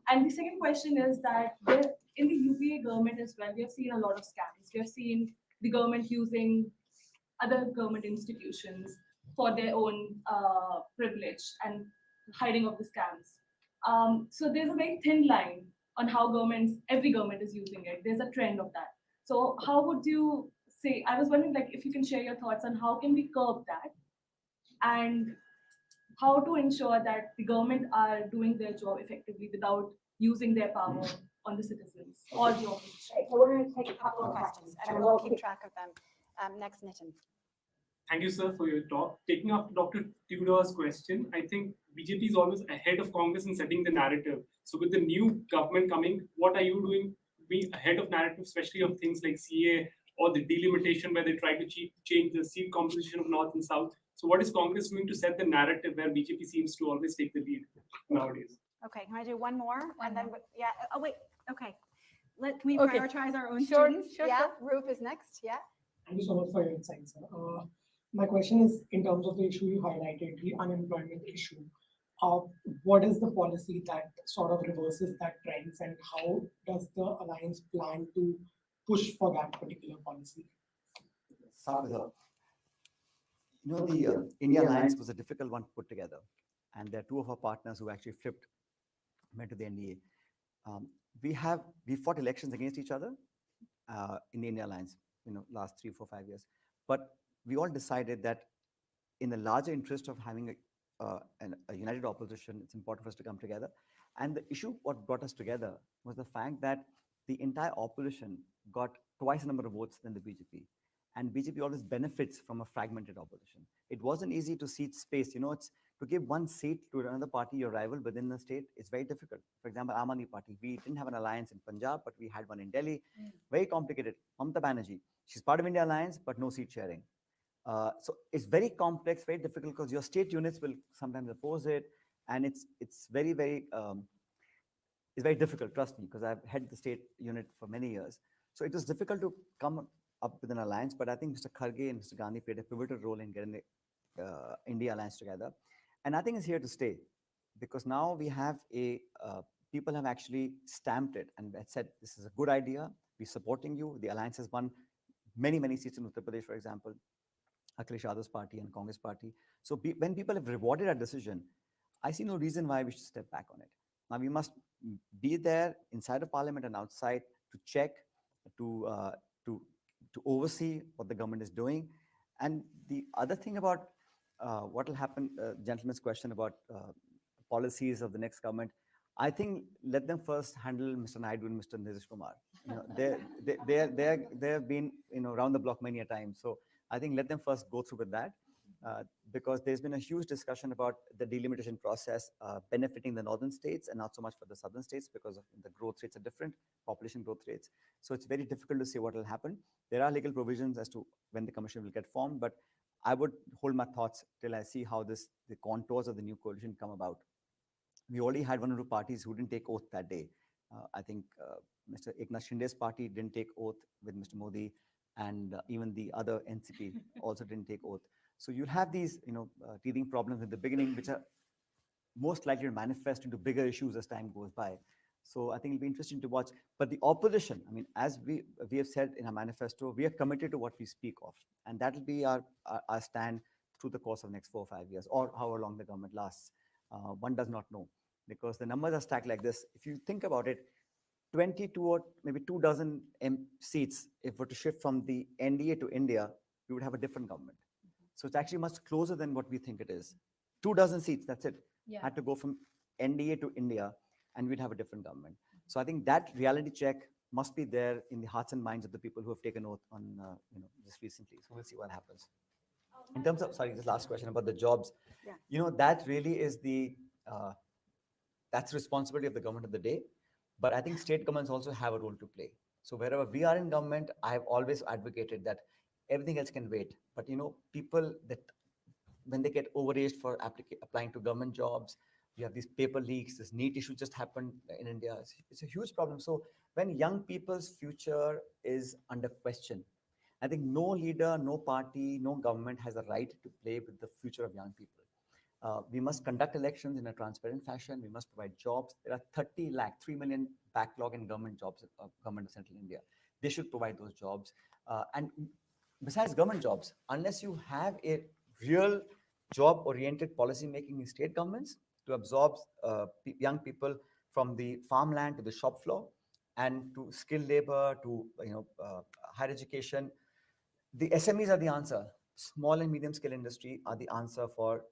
And the second question is that in the UPA government as well, we have seen a lot of scams. We have seen the government using other government institutions for their own privilege and hiding of the scams. So there's a very thin line on how every government is using it. There's a trend of that. So how would you say? I was wondering, like, if you can share your thoughts on how can we curb that, and how to ensure that the government are doing their job effectively without using their power on the citizens or the opposition.
Okay, so we're going to take a couple of questions and we'll keep track of them. Next, Nitin.
Thank you, sir, for your talk. Taking up Dr. Tudor's question, I think BJP is always ahead of Congress in setting the narrative. So, with the new government coming, what are you doing being ahead of narrative, especially of things like CA or the delimitation where they try to change the seat composition of North and South? So, what is Congress doing to set the narrative where BJP seems to always take the lead nowadays?
Okay, can I do one more?
One
And then,
more.
yeah, oh, wait, okay. Can we
Okay.
prioritize our own
Sure,
students?
sure,
Yeah,
sure.
Roop is next, yeah.
Thank you so much for your insights, sir. My question is in terms of the issue you highlighted, the unemployment issue. Uh, what is the policy that sort of reverses that trends, and how does the alliance plan to push for that particular policy?
Start with her. The India Alliance was a difficult one to put together, and there are two of our partners who actually flipped, went to the NDA. Um, we fought elections against each other in the India Alliance, last 3, 4, 5 years, but we all decided that in the larger interest of having a united opposition, it's important for us to come together. And the issue, what brought us together, was the fact that the entire opposition got twice the number of votes than the BJP. And BJP always benefits from a fragmented opposition. It wasn't easy to seat space. It's to give one seat to another party, your rival within the state, it's very difficult. For example, Aam Aadmi Party, we didn't have an alliance in Punjab, but we had one in Delhi. Very complicated. Mamata Banerjee, she's part of India Alliance, but no seat sharing. So it's very complex, very difficult, because your state units will sometimes oppose it, and it's very difficult. Trust me, because I've had the state unit for many years. So it was difficult to come up with an alliance. But I think Mr. Kharge and Mr. Gandhi played a pivotal role in getting the India alliance together, and I think it's here to stay, because now we have people have actually stamped it and said this is a good idea. We're supporting you. The alliance has won many seats in Uttar Pradesh, for example. Akhilesh Yadav's party and Congress party. So when people have rewarded our decision, I see no reason why we should step back on it. Now we must be there inside of parliament and outside to check, to to to oversee what the government is doing. And the other thing about what will happen, gentleman's question about policies of the next government, I think let them first handle Mr. Naidu and Mr. Nitish Kumar. They have been around the block many a time. So I think let them first go through with that, because there's been a huge discussion about the delimitation process benefiting the northern states and not so much for the southern states, because of the growth rates are different, population growth rates. So it's very difficult to say what will happen. There are legal provisions as to when the commission will get formed, but I would hold my thoughts till I see how the contours of the new coalition come about. We already had one or two parties who didn't take oath that day. I think Mr. Eknath Shinde's party didn't take oath with Mr. Modi, and even the other NCP also didn't take oath. So you'll have these, teething problems at the beginning, which are most likely to manifest into bigger issues as time goes by. So I think it'll be interesting to watch. But the opposition, I mean, as we have said in our manifesto, we are committed to what we speak of, and that will be our stand through the course of the next 4 or 5 years, or however long the government lasts. One does not know, because the numbers are stacked like this. If you think about it, 22 or maybe 24 seats, if were to shift from the NDA to India, we would have a different government. So it's actually much closer than what we think it is. 24 seats, that's it.
Yeah.
Had to go from NDA to India, and we'd have a different government. So I think that reality check must be there in the hearts and minds of the people who have taken oath on, just recently. So we'll see what happens. In terms of, sorry, this last question about the jobs, that really is that's the responsibility of the government of the day. But I think state governments also have a role to play. So wherever we are in government, I have always advocated that everything else can wait. But people that when they get overaged for applying to government jobs. You have these paper leaks. This NEET issue just happened in India. It's a huge problem. So when young people's future is under question, I think no leader, no party, no government has a right to play with the future of young people. We must conduct elections in a transparent fashion. We must provide jobs. There are 30 lakh, 3 million backlog in government jobs, government of Central India. They should provide those jobs. And besides government jobs, unless you have a real job-oriented policy making in state governments to absorb young people from the farmland to the shop floor and to skilled labor to higher education, the SMEs are the answer. Small and medium scale industry are the answer for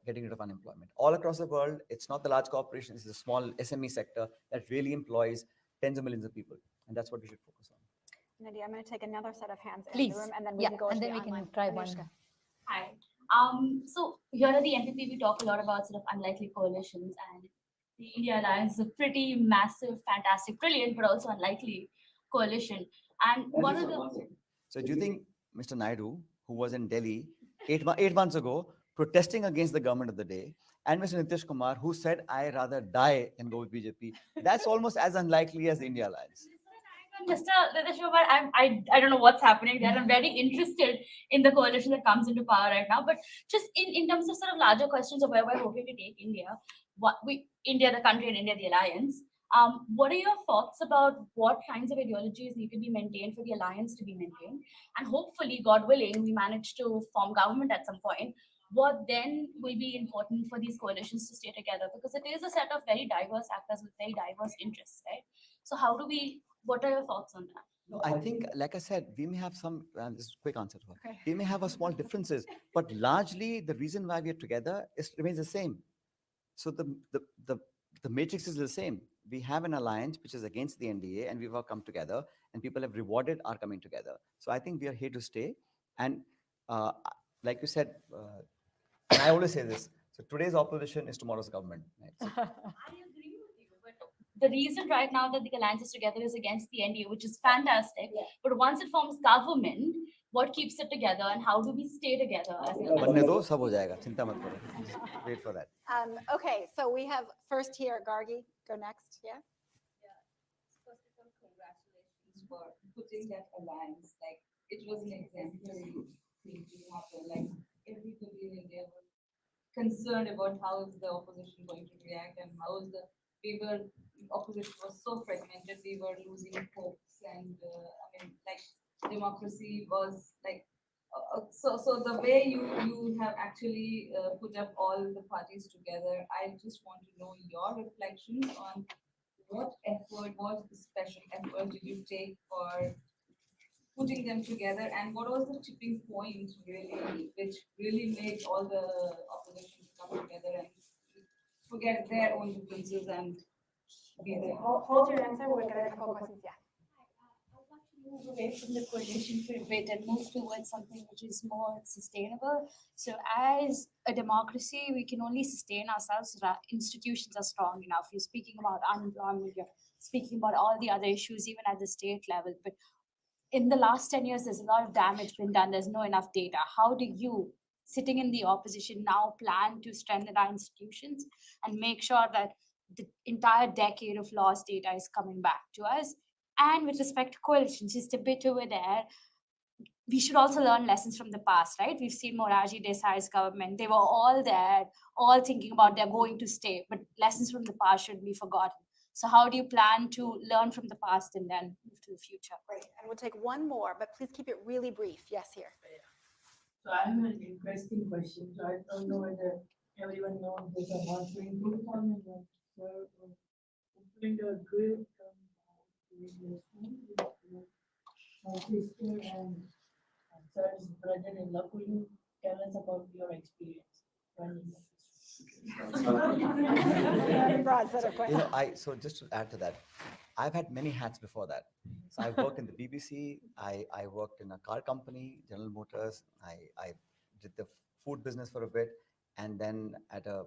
getting rid of unemployment. All across the world, it's not the large corporations, it's the small SME sector that really employs tens of millions of people. And that's what we should focus on.
Nadia, I'm going to take another set of hands in
Please.
the room, and then we
Yeah,
can go
and
to
then
the
we can
online.
try one.
Anushka.
Hi. So here at the NPP, we talk a lot about sort of unlikely coalitions, and the India Alliance is a pretty massive, fantastic, brilliant, but also unlikely coalition. And one of the
So do you think Mr. Naidu, who was in Delhi 8 months ago, protesting against the government of the day, and Mr. Nitish Kumar, who said, I rather die and go with BJP, that's almost as unlikely as the India Alliance.
Mr. Nitish, I don't know what's happening there. I'm very interested in the coalition that comes into power right now. But just in terms of sort of larger questions of where we're hoping to take India, India, the country, and India, the alliance. What are your thoughts about what kinds of ideologies need to be maintained for the alliance to be maintained? And hopefully, God willing, we manage to form government at some point. What then will be important for these coalitions to stay together? Because it is a set of very diverse actors with very diverse interests, right? So how do we, what are your thoughts on that?
No, I think, like I said, we may have some, this is a quick answer to her.
Okay.
We may have a small differences, but largely the reason why we are together remains the same. So the matrix is the same. We have an alliance which is against the NDA, and we've all come together, and people have rewarded our coming together. So I think we are here to stay. And like you said, and I always say this, so today's opposition is tomorrow's government. Right? So
I agree with you, but the reason right now that the alliance is together is against the NDA, which is fantastic.
Yeah.
But once it forms government, what keeps it together, and how do we stay together?
बनने दो, सब हो जाएगा, चिंता मत करो. Just wait for that.
Okay, so we have first here, Gargi, go next. Yeah.
First of all, congratulations for putting that alliance. Like, it was an exemplary thing to happen. Like, everybody in India was concerned about how is the opposition going to react and how is the opposition was so fragmented. We were losing hopes, and like democracy was like. So the way you have actually put up all the parties together, I just want to know your reflections on what effort, what special effort did you take for putting them together, and what was the tipping point really, which really made all the opposition come together and forget their own differences and be there?
Hold your answer. We're going to a couple of questions. Yeah.
I want to move away from the coalition for a bit and move towards something which is more sustainable. So, as a democracy, we can only sustain ourselves if our institutions are strong enough. You're speaking about unemployment, you're speaking about all the other issues, even at the state level. But in the last 10 years, there's a lot of damage been done. There's no enough data. How do you, sitting in the opposition, now plan to strengthen our institutions and make sure that the entire decade of lost data is coming back to us? And with respect to coalitions, just a bit over there, we should also learn lessons from the past, right? We've seen Morarji Desai's government. They were all there, all thinking about they're going to stay, but lessons from the past shouldn't be forgotten. So how do you plan to learn from the past and then move to the future?
Great. And we'll take one more, but please keep it really brief. Yes, here.
So I have an interesting question. So I don't know whether everyone knows this or not. So in 2001, so opening a great my sister and son's brother in law. Could you tell us about your experience running
Broad set of questions.
So just to add to that, I've had many hats before that. So I worked in the BBC, I worked in a car company, General Motors, I did the food business for a bit, and then at a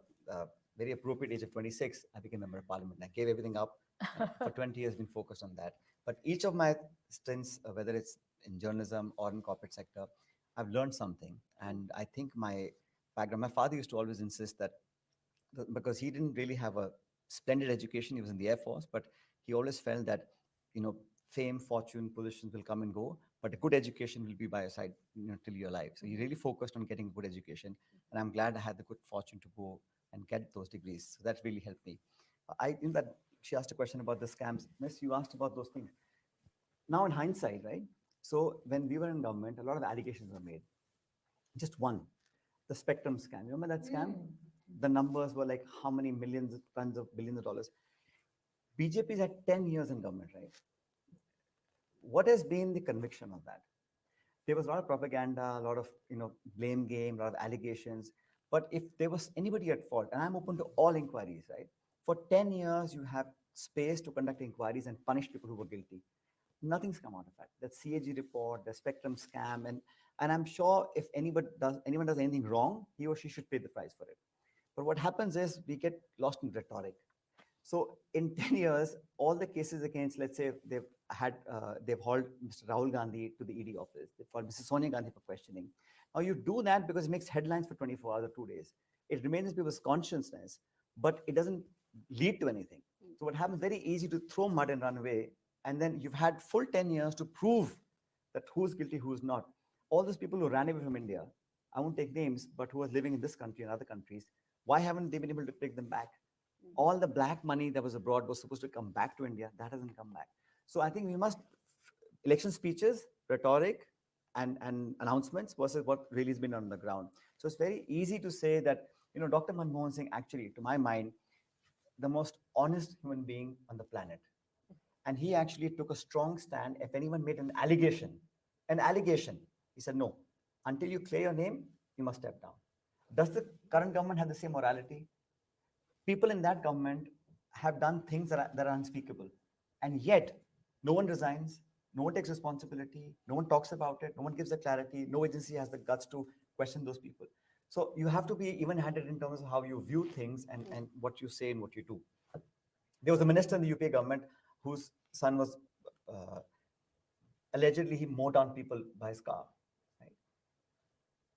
very appropriate age of 26, I became a member of parliament. I gave everything up. For 20 years, been focused on that. But each of my stints, whether it's in journalism or in corporate sector, I've learned something. And I think my background. My father used to always insist that because he didn't really have a splendid education, he was in the Air Force, but he always felt that, you know, fame, fortune, positions will come and go, but a good education will be by your side, you know, till you're alive. So he really focused on getting a good education, and I'm glad I had the good fortune to go and get those degrees. So that really helped me. I think that she asked a question about the scams. Miss, you asked about those things. Now in hindsight, right? So when we were in government, a lot of allegations were made. Just one, the Spectrum scam. You remember that scam? The numbers were like how many millions, tons of billions of dollars. BJP's had 10 years in government, right? What has been the conviction of that? There was a lot of propaganda, a lot of, you know, blame game, a lot of allegations. But if there was anybody at fault, and I'm open to all inquiries, right? For 10 years, you have space to conduct inquiries and punish people who were guilty. Nothing's come out of that. That CAG report, the Spectrum scam, and I'm sure if anyone does anything wrong, he or she should pay the price for it. But what happens is we get lost in rhetoric. So in 10 years, all the cases against, let's say, they've hauled Mr. Rahul Gandhi to the ED office. They've called Mrs. Sonia Gandhi for questioning. Now you do that because it makes headlines for 24 hours or 2 days. It remains in people's consciousness, but it doesn't lead to anything. So what happens, very easy to throw mud and run away. And then you've had full 10 years to prove that who's guilty, who's not. All those people who ran away from India, I won't take names, but who are living in this country and other countries, why haven't they been able to take them back? All the black money that was abroad was supposed to come back to India. That hasn't come back. So I think we must, election speeches, rhetoric, and announcements versus what really has been on the ground. So it's very easy to say that, you know, Dr. Manmohan Singh, actually, to my mind, the most honest human being on the planet. And he actually took a strong stand. If anyone made an allegation, he said, no, until you clear your name, you must step down. Does the current government have the same morality? People in that government have done things that are unspeakable. And yet, no one resigns, no one takes responsibility, no one talks about it, no one gives the clarity, no agency has the guts to question those people. So you have to be even-handed in terms of how you view things and what you say and what you do. There was a minister in the UPA government whose son was allegedly he mowed down people by his car. Right?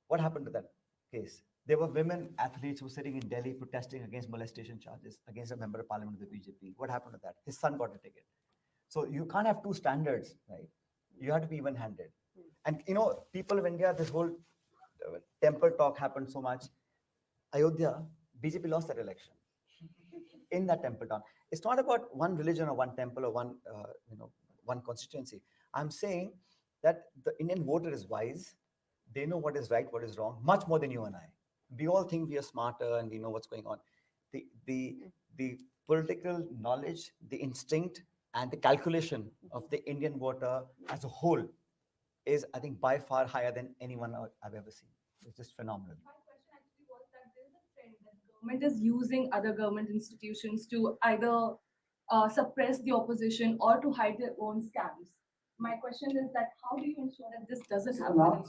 What happened to that case? There were women athletes who were sitting in Delhi protesting against molestation charges against a member of parliament of the BJP. What happened to that? His son got a ticket. So you can't have two standards, right? You have to be even-handed. And you know, people of India, this whole temple talk happened so much. Ayodhya, BJP lost that election in that temple town. It's not about one religion or one temple or one constituency. I'm saying that the Indian voter is wise. They know what is right, what is wrong, much more than you and I. We all think we are smarter and we know what's going on. The political knowledge, the instinct, and the calculation of the Indian voter as a whole is, I think, by far higher than anyone I've ever seen. It's just phenomenal.
My question actually was that there is a trend that government is using other government institutions to either suppress the opposition or to hide their own scams. My question is that how do you ensure that this doesn't happen?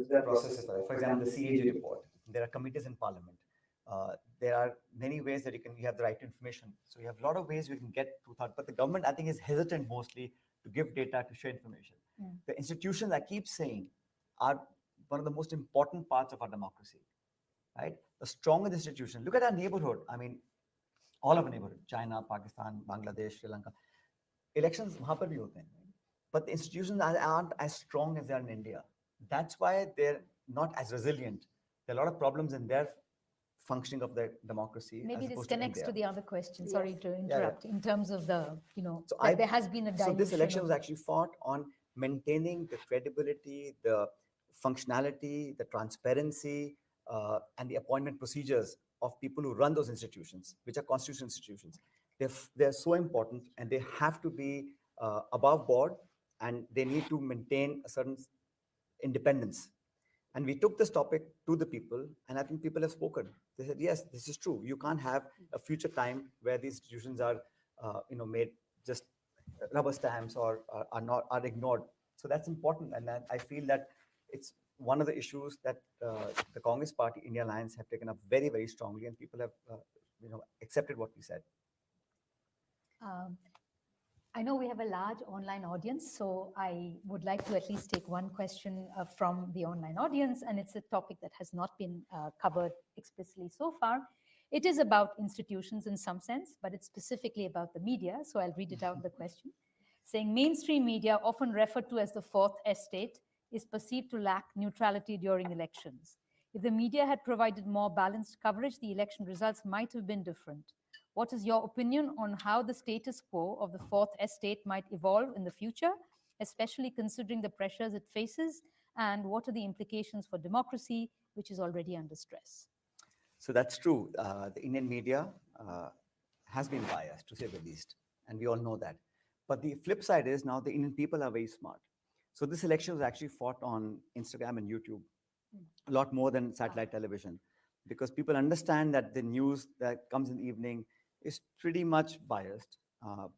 There are processes for example, the CAG report. There are committees in parliament. There are many ways that you have the right to information. So you have a lot of ways we can get truth out. But the government, I think, is hesitant mostly to give data, to share information. The institutions, I keep saying, are one of the most important parts of our democracy. Right? The stronger the institution. Look at our neighborhood. I mean, all of our neighborhood, China, Pakistan, Bangladesh, Sri Lanka. Elections वहाँ पर भी होते हैं. But the institutions aren't as strong as they are in India. That's why they're not as resilient. There are a lot of problems in their functioning of their democracy.
Maybe
as
this
opposed to
connects to
India.
the other question. Sorry to
Yeah, yeah.
interrupt. In terms of the,
So
there has been a dilution.
So this election
of-
was actually fought on maintaining the credibility, the functionality, the transparency, and the appointment procedures of people who run those institutions, which are constitutional institutions. They're so important, and they have to be above board, and they need to maintain a certain independence. And we took this topic to the people, and I think people have spoken. They said, yes, this is true. You can't have a future time where these institutions are, made just rubber stamps or are ignored. So that's important, and I feel that it's one of the issues that the Congress Party, India Alliance, have taken up very, very strongly, and people have, accepted what we said.
Um, I know we have a large online audience, so I would like to at least take one question from the online audience, and it's a topic that has not been covered explicitly so far. It is about institutions in some sense, but it's specifically about the media, so I'll read it out the question. Saying mainstream media, often referred to as the fourth estate, is perceived to lack neutrality during elections. If the media had provided more balanced coverage, the election results might have been different. What is your opinion on how the status quo of the fourth estate might evolve in the future, especially considering the pressures it faces, and what are the implications for democracy, which is already under stress?
So that's true. The Indian media uh, has been biased, to say the least, and we all know that. But the flip side is now the Indian people are very smart. So this election was actually fought on Instagram and YouTube a lot more than satellite television, because people understand that the news that comes in the evening is pretty much biased.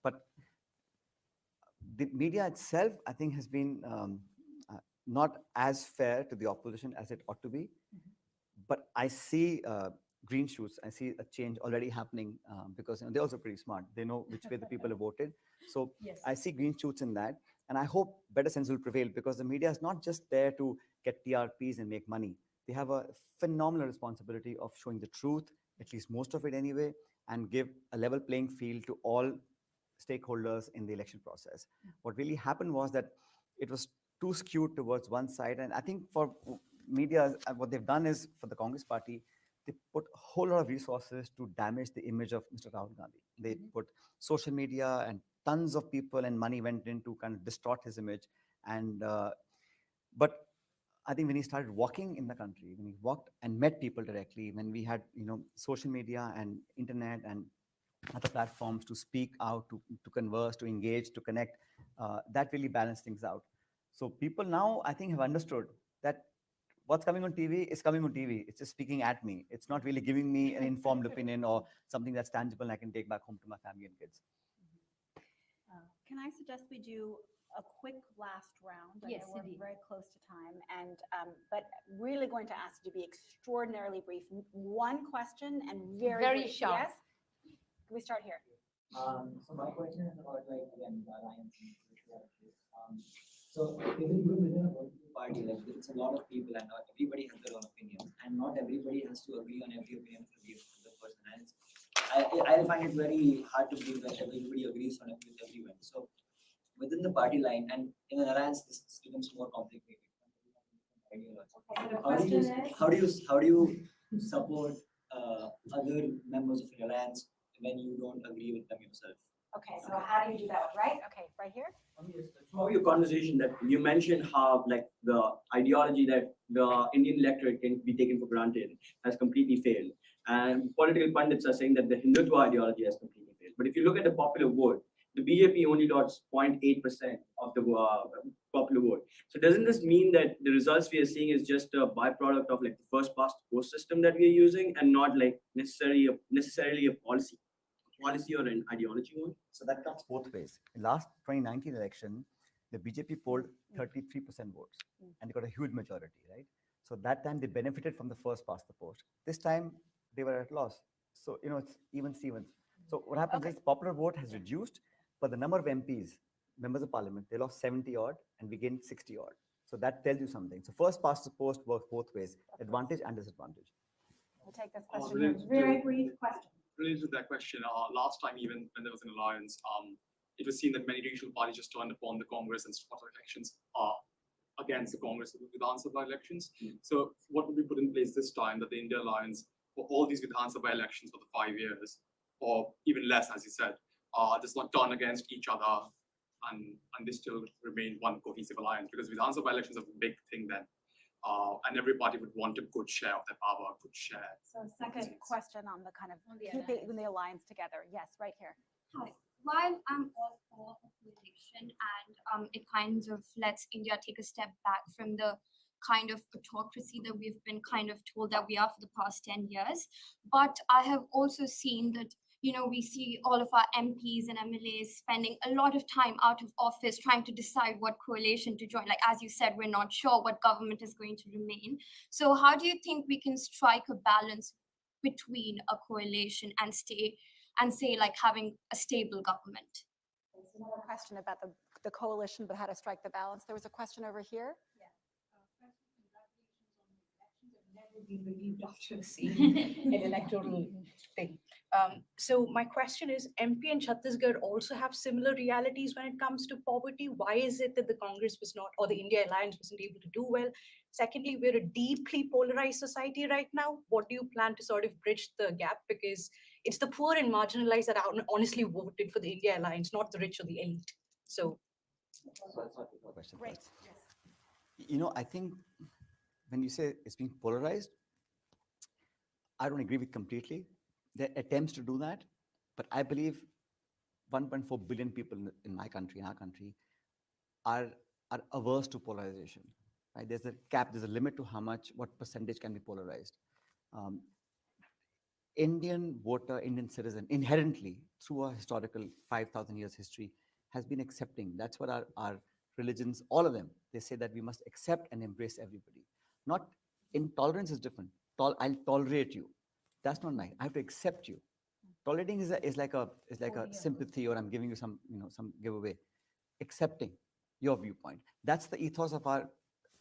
But the media itself, I think, has been not as fair to the opposition as it ought to be. But I see green shoots. I see a change already happening because they're also pretty smart. They know which way the people have voted. So
Yes.
I see green shoots in that. And I hope better sense will prevail, because the media is not just there to get TRPs and make money. They have a phenomenal responsibility of showing the truth, at least most of it anyway, and give a level playing field to all stakeholders in the election process. What really happened was that it was too skewed towards one side. And I think for media, what they've done is, for the Congress party, they put a whole lot of resources to damage the image of Mr. Rahul Gandhi. They put social media, and tons of people and money went in to kind of distort his image. And but I think when he started walking in the country, when he walked and met people directly, when we had social media and internet and other platforms to speak out, to converse, to engage, to connect, that really balanced things out. So people now, I think, have understood that what's coming on TV is coming on TV. It's just speaking at me. It's not really giving me an informed opinion or something that's tangible and I can take back home to my family and kids.
Can I suggest we do a quick last round? I
Yes,
know we're
indeed.
very close to time, and but really going to ask you to be extraordinarily brief. One question and very brief.
sharp.
Yes. Can we start here?
So my question is about like again the alliance and so even within a political party, like it's a lot of people and not everybody has their own opinions, and not everybody has to agree on every opinion of the other person. And I find it very hard to believe that everybody agrees on it with everyone. So within the party line and in an alliance, this becomes more complicated. How do you support other members of your alliance when you don't agree with them yourself?
Okay, so how do you do that, right? Okay, right here.
Throughout your conversation, that you mentioned how like the ideology that the Indian electorate can be taken for granted has completely failed, and political pundits are saying that the Hindutva ideology has completely failed. But if you look at the popular vote, the BJP only got 0.8% of the popular vote. So doesn't this mean that the results we are seeing is just a byproduct of like the first past post system that we are using, and not like necessarily a policy or an ideology one?
So that comes both ways. In last 2019 election, the BJP polled 33% votes, and they got a huge majority, right? So that time they benefited from the first past the post. This time they were at loss. So it's even Stevens. So what happens is popular vote has reduced, but the number of MPs, members of parliament, they lost 70 odd, and we gained 60 odd. So that tells you something. So first past the post works both ways, advantage and disadvantage.
We'll take this question.
related
here. Very
to-
brief question.
Related to that question, last time even when there was an alliance, it was seen that many regional parties just turned upon the Congress and spot elections against the Congress with Vidhan Sabha elections. So what would be put in place this time that the India Alliance for all these Vidhan Sabha elections for the 5 years, or even less, as you said, does not turn against each other and they still remain one cohesive alliance? Because Vidhan Sabha elections are a big thing then. And every party would want a good share of their power, a good share.
So second question on the kind of keeping the alliance together. Yes, right here.
Hi. While I'm all for a coalition and it kind of lets India take a step back from the kind of autocracy that we've been kind of told that we are for the past 10 years, but I have also seen that we see all of our MPs and MLAs spending a lot of time out of office trying to decide what coalition to join. Like, as you said, we're not sure what government is going to remain. So how do you think we can strike a balance between a coalition and say like having a stable government?
There's another question about the coalition, but how to strike the balance. There was a question over here.
Never been relieved after seeing an electoral thing. So my question is, MP and Chhattisgarh also have similar realities when it comes to poverty. Why is it that the Congress was not, or the India Alliance wasn't able to do well? Secondly, we're a deeply polarized society right now. What do you plan to sort of bridge the gap? Because it's the poor and marginalized that honestly voted for the India Alliance, not the rich or the elite. So,
Question
Great.
first. I think when you say it's being polarized, I don't agree with completely. There are attempts to do that, but I believe 1.4 billion people in my country, in our country, are averse to polarization. Right? There's a cap, there's a limit to how much, what percentage can be polarized. Um, Indian voter, Indian citizen, inherently, through a historical 5,000 years history, has been accepting. That's what our religions, all of them, they say that we must accept and embrace everybody. Not intolerance is different. I'll tolerate you. That's not nice. I have to accept you. Tolerating is like a sympathy, or I'm giving you some giveaway. Accepting your viewpoint. That's the ethos of our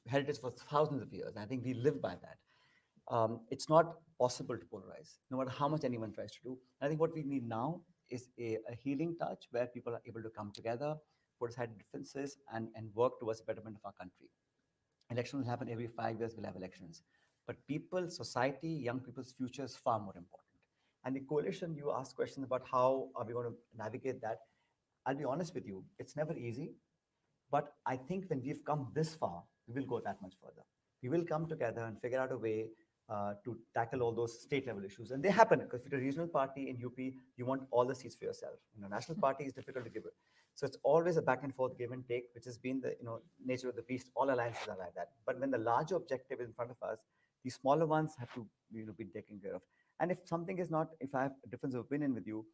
heritage for thousands of years. I think we live by that. It's not possible to polarize, no matter how much anyone tries to do. I think what we need now is a healing touch where people are able to come together, put aside differences, and work towards the betterment of our country. Elections will happen every 5 years, we'll have elections. But people, society, young people's future is far more important. And the coalition, you asked questions about how are we going to navigate that. I'll be honest with you, it's never easy. But I think when we've come this far, we will go that much further. We will come together and figure out a way to tackle all those state level issues. And they happen because if you're a regional party in UP, you want all the seats for yourself. National party is difficult to give it. So it's always a back and forth give and take, which has been the nature of the beast. All alliances are like that. But when the larger objective is in front of us, the smaller ones have to be taken care of. And if something is not, if I have a difference of opinion with you,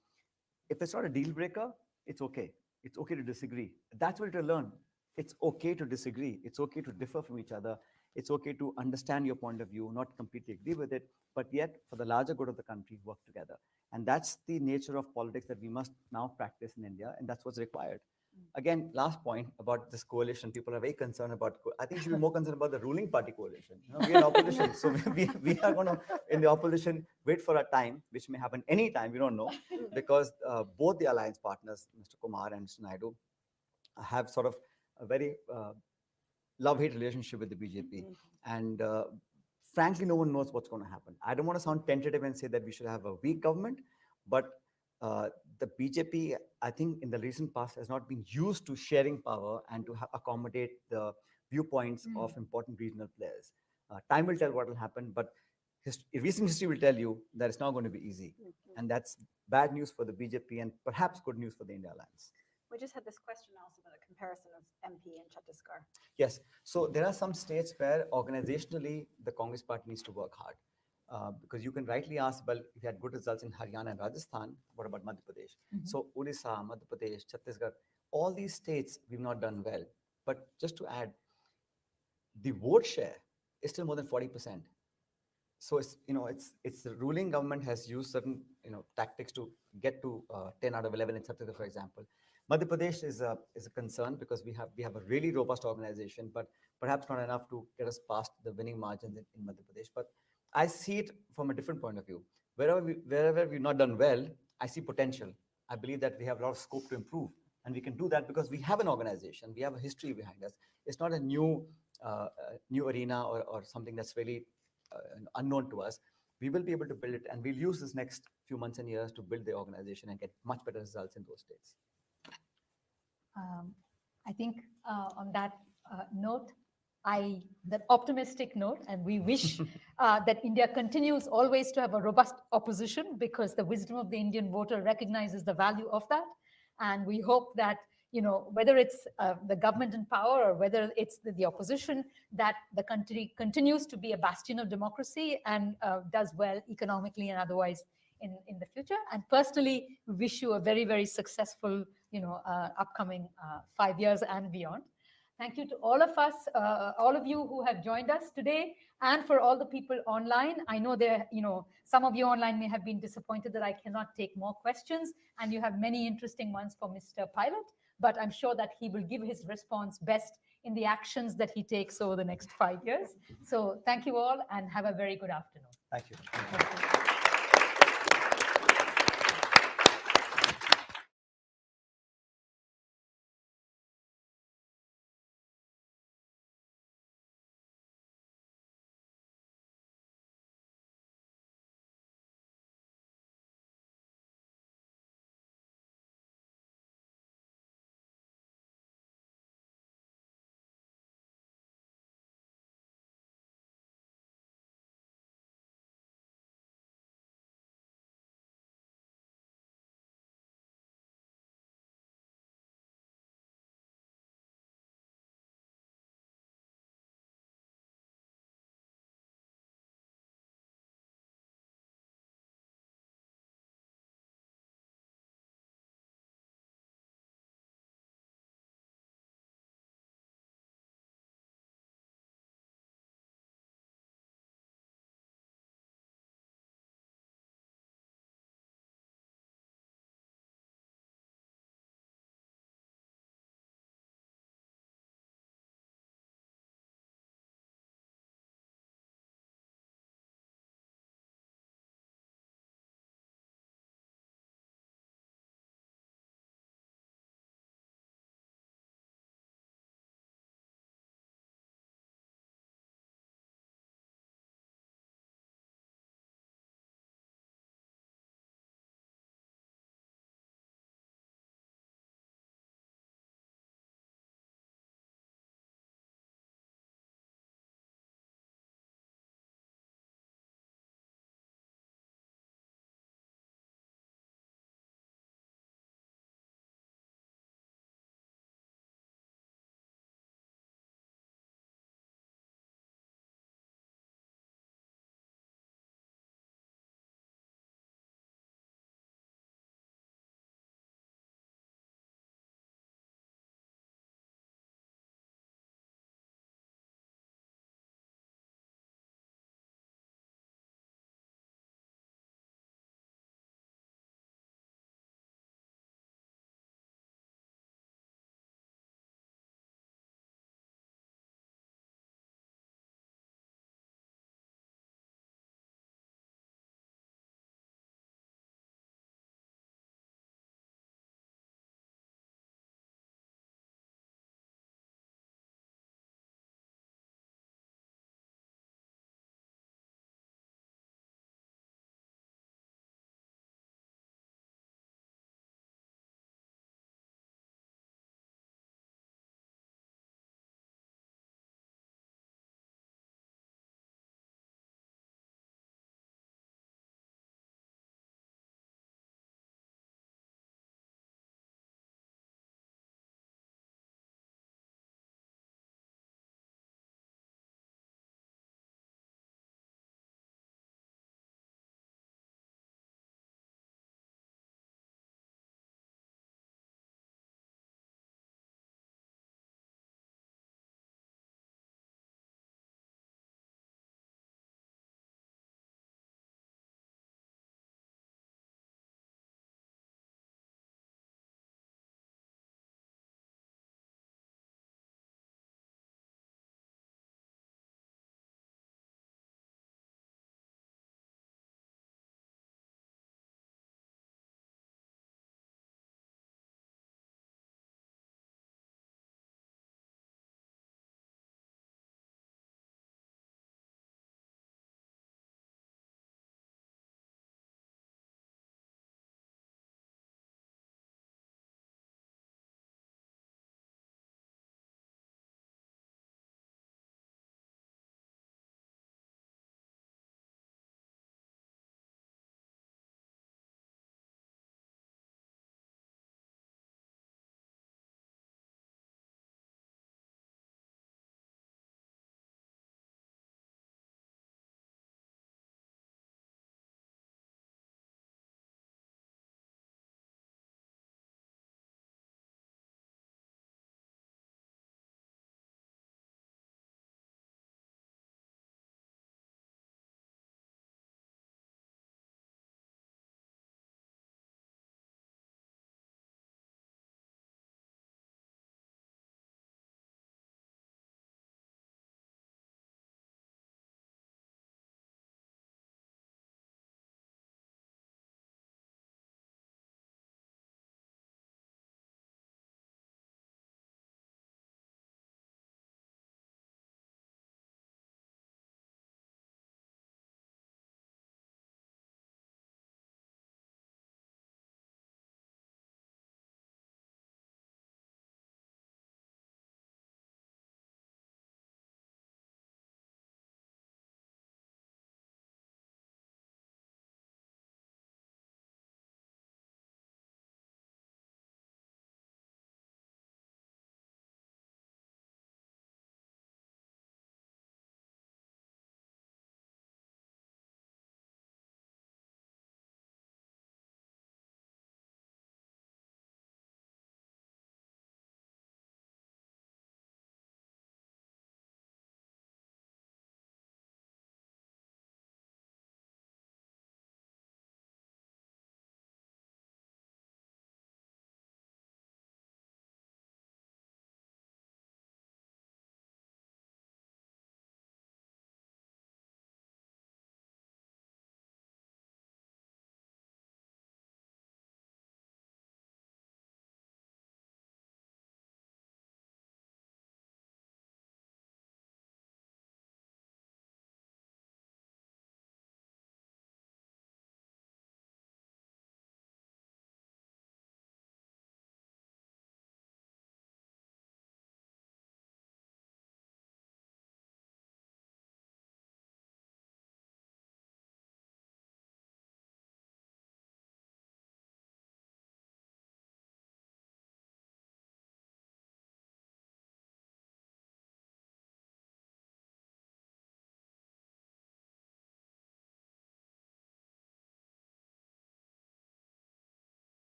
if it's not a deal breaker, it's okay. It's okay to disagree. That's what to learn. It's okay to disagree. It's okay to differ from each other. It's okay to understand your point of view, not completely agree with it, but yet for the larger good of the country, work together. And that's the nature of politics that we must now practice in India, and that's what's required. Again, last point about this coalition, people are very concerned about, I think you should be more concerned about the ruling party coalition. We're in opposition, so we are going to, in the opposition, wait for a time, which may happen any time, we don't know, because both the alliance partners, Mr. Kumar and Mr. Naidu, have sort of a very love-hate relationship with the BJP. And frankly, no one knows what's going to happen. I don't want to sound tentative and say that we should have a weak government, but the BJP, I think in the recent past, has not been used to sharing power and to accommodate the viewpoints of important regional players. Time will tell what will happen, but recent history will tell you that it's not going to be easy. And that's bad news for the BJP and perhaps good news for the India Alliance.
We just had this question also about a comparison of MP and Chhattisgarh.
Yes. So there are some states where organizationally the Congress party needs to work hard. Because you can rightly ask, well, if you had good results in Haryana and Rajasthan, what about Madhya Pradesh? So Odisha, Madhya Pradesh, Chhattisgarh, all these states we've not done well. But just to add, the vote share is still more than 40%. So it's the ruling government has used certain tactics to get to 10 out of 11 in Chhattisgarh, for example. Madhya Pradesh is a concern because we have a really robust organization, but perhaps not enough to get us past the winning margins in Madhya Pradesh. But I see it from a different point of view. Wherever we've not done well, I see potential. I believe that we have a lot of scope to improve, and we can do that because we have an organization, we have a history behind us. It's not a new arena or something that's really unknown to us. We will be able to build it, and we'll use this next few months and years to build the organization and get much better results in those states.
I think on that note, that optimistic note, and we wish that India continues always to have a robust opposition, because the wisdom of the Indian voter recognizes the value of that. And we hope that, whether it's the government in power or whether it's the opposition, that the country continues to be a bastion of democracy and does well economically and otherwise in the future. And personally, we wish you a very, very successful, upcoming 5 years and beyond. Thank you to all of us, all of you who have joined us today, and for all the people online. I know some of you online may have been disappointed that I cannot take more questions, and you have many interesting ones for Mr. Pilot. but I'm sure that he will give his response best in the actions that he takes over the next 5 years. So thank you all and have a very good afternoon.
Thank you.
Thank you.